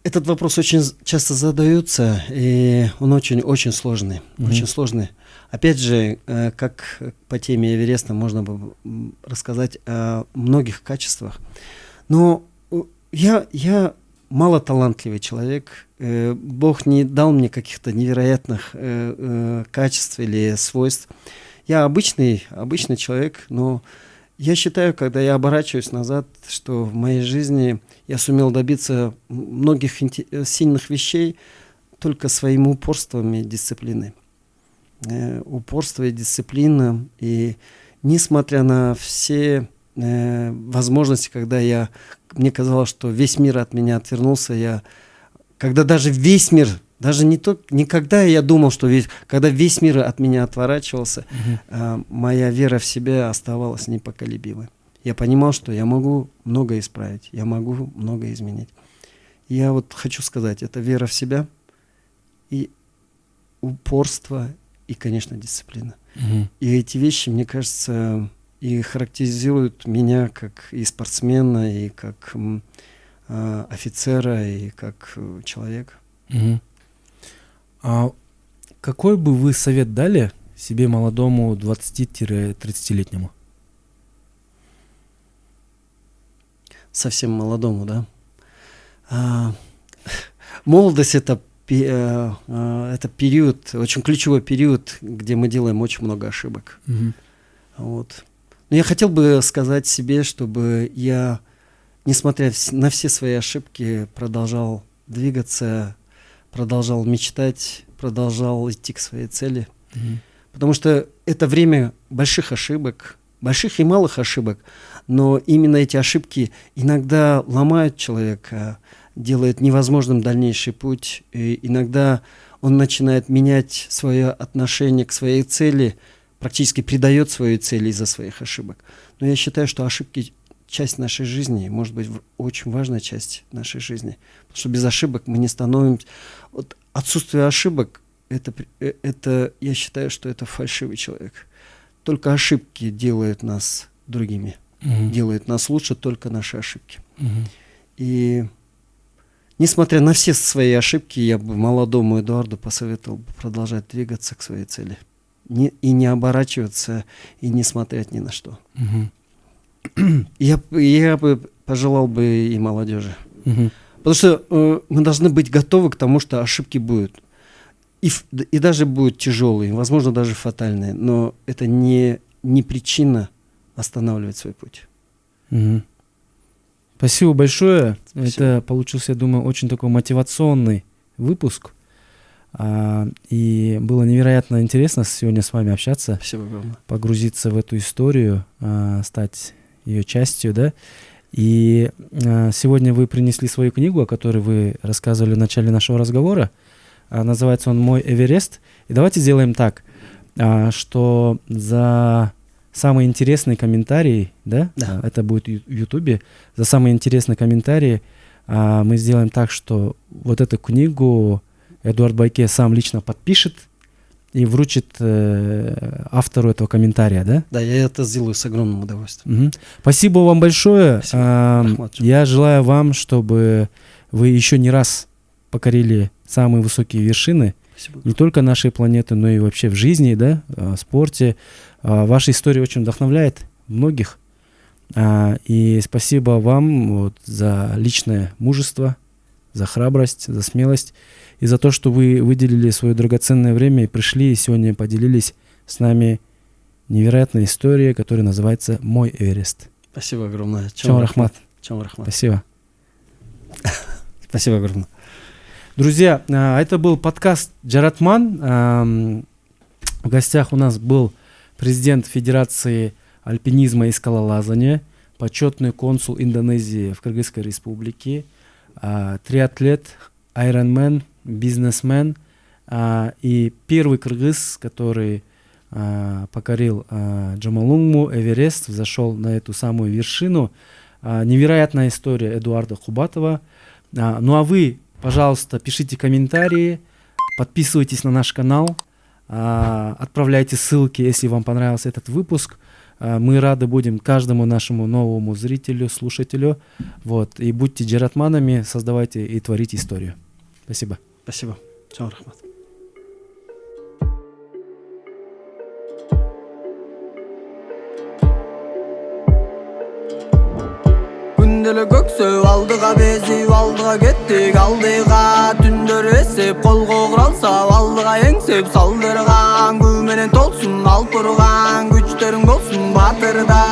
Этот вопрос очень часто задается, и он очень сложный, очень сложный. Опять же, как по теме Эвереста можно бы рассказать о многих качествах, но я малоталантливый человек. Бог не дал мне каких-то невероятных качеств или свойств. Я обычный человек, но я считаю, когда я оборачиваюсь назад, что в моей жизни я сумел добиться многих сильных вещей только своим упорством и дисциплиной. Упорство и дисциплина. И несмотря на все возможности, когда мне казалось, что весь мир от меня отвернулся, когда даже весь мир, даже не когда я думал, что когда весь мир от меня отворачивался, моя вера в себя оставалась непоколебимой. Я понимал, что я могу многое исправить, я могу многое изменить. Я хочу сказать, это вера в себя и упорство, и, конечно, дисциплина. И эти вещи, мне кажется, и характеризуют меня как и спортсмена, и как офицера, и как человека. А какой бы вы совет дали себе молодому 20-30-летнему? Совсем молодому, да? Молодость — это период, очень ключевой период, где мы делаем очень много ошибок. Но я хотел бы сказать себе, чтобы я, несмотря на все свои ошибки, продолжал двигаться, продолжал мечтать, продолжал идти к своей цели. Потому что это время больших ошибок, больших и малых ошибок, но именно эти ошибки иногда ломают человека, делают невозможным дальнейший путь, и иногда он начинает менять свое отношение к своей цели, практически предает свою цель из-за своих ошибок. Но я считаю, что ошибки – часть нашей жизни, может быть, очень важная часть нашей жизни. Потому что без ошибок мы не становимся… Вот отсутствие ошибок – это, я считаю, что это фальшивый человек. Только ошибки делают нас другими, делают нас лучше только наши ошибки. И несмотря на все свои ошибки, я бы молодому Эдуарду посоветовал продолжать двигаться к своей цели. И не оборачиваться, и не смотреть ни на что. Я бы пожелал бы и молодежи. Потому что мы должны быть готовы к тому, что ошибки будут. И даже будут тяжелые, возможно, даже фатальные. Но это не причина останавливать свой путь. Спасибо большое. Спасибо. Это получился, я думаю, очень такой мотивационный выпуск. И было невероятно интересно сегодня с вами общаться. Спасибо огромное. Погрузиться в эту историю, стать ее частью, да. И сегодня вы принесли свою книгу, о которой вы рассказывали в начале нашего разговора. Называется он «Мой Эверест». И давайте сделаем так, что за самые интересные комментарии, да, это будет в Ютубе, за самые интересные комментарии мы сделаем так, что вот эту книгу Эдуард Байке сам лично подпишет и вручит автору этого комментария, да? Да, я это сделаю с огромным удовольствием. Спасибо вам большое. Спасибо. Я желаю вам, чтобы вы еще не раз покорили самые высокие вершины, Спасибо. не только нашей планеты, но и вообще в жизни, да, в спорте. Ваша история очень вдохновляет многих. И спасибо вам вот за личное мужество, за храбрость, за смелость и за то, что вы выделили свое драгоценное время и пришли и сегодня поделились с нами невероятной историей, которая называется «Мой Эверест». Спасибо огромное. Чом рахмат. Чом рахмат. Спасибо. Спасибо огромное. Друзья, это был подкаст «Джаратман». В гостях у нас был президент Федерации альпинизма и скалолазания, почетный консул Индонезии в Кыргызской республике, триатлет, айронмен, бизнесмен и первый кыргыз, который покорил Джомолунгму, Эверест, взошел на эту самую вершину. Невероятная история Эдуарда Кубатова. Ну а вы, пожалуйста, пишите комментарии, подписывайтесь на наш канал, отправляйте ссылки, если вам понравился этот выпуск. Мы рады будем каждому нашему новому зрителю, слушателю. Вот. И будьте джаратманами, создавайте и творите историю. Спасибо. Спасибо. Чом рахмат. Күнделік көксөп алдыға безип алдыға кеттік алдыға түндер есеп қолға құрал сап алдыға еңсеп салдырған күн менен толсын алпырған күчтерің болсын батырда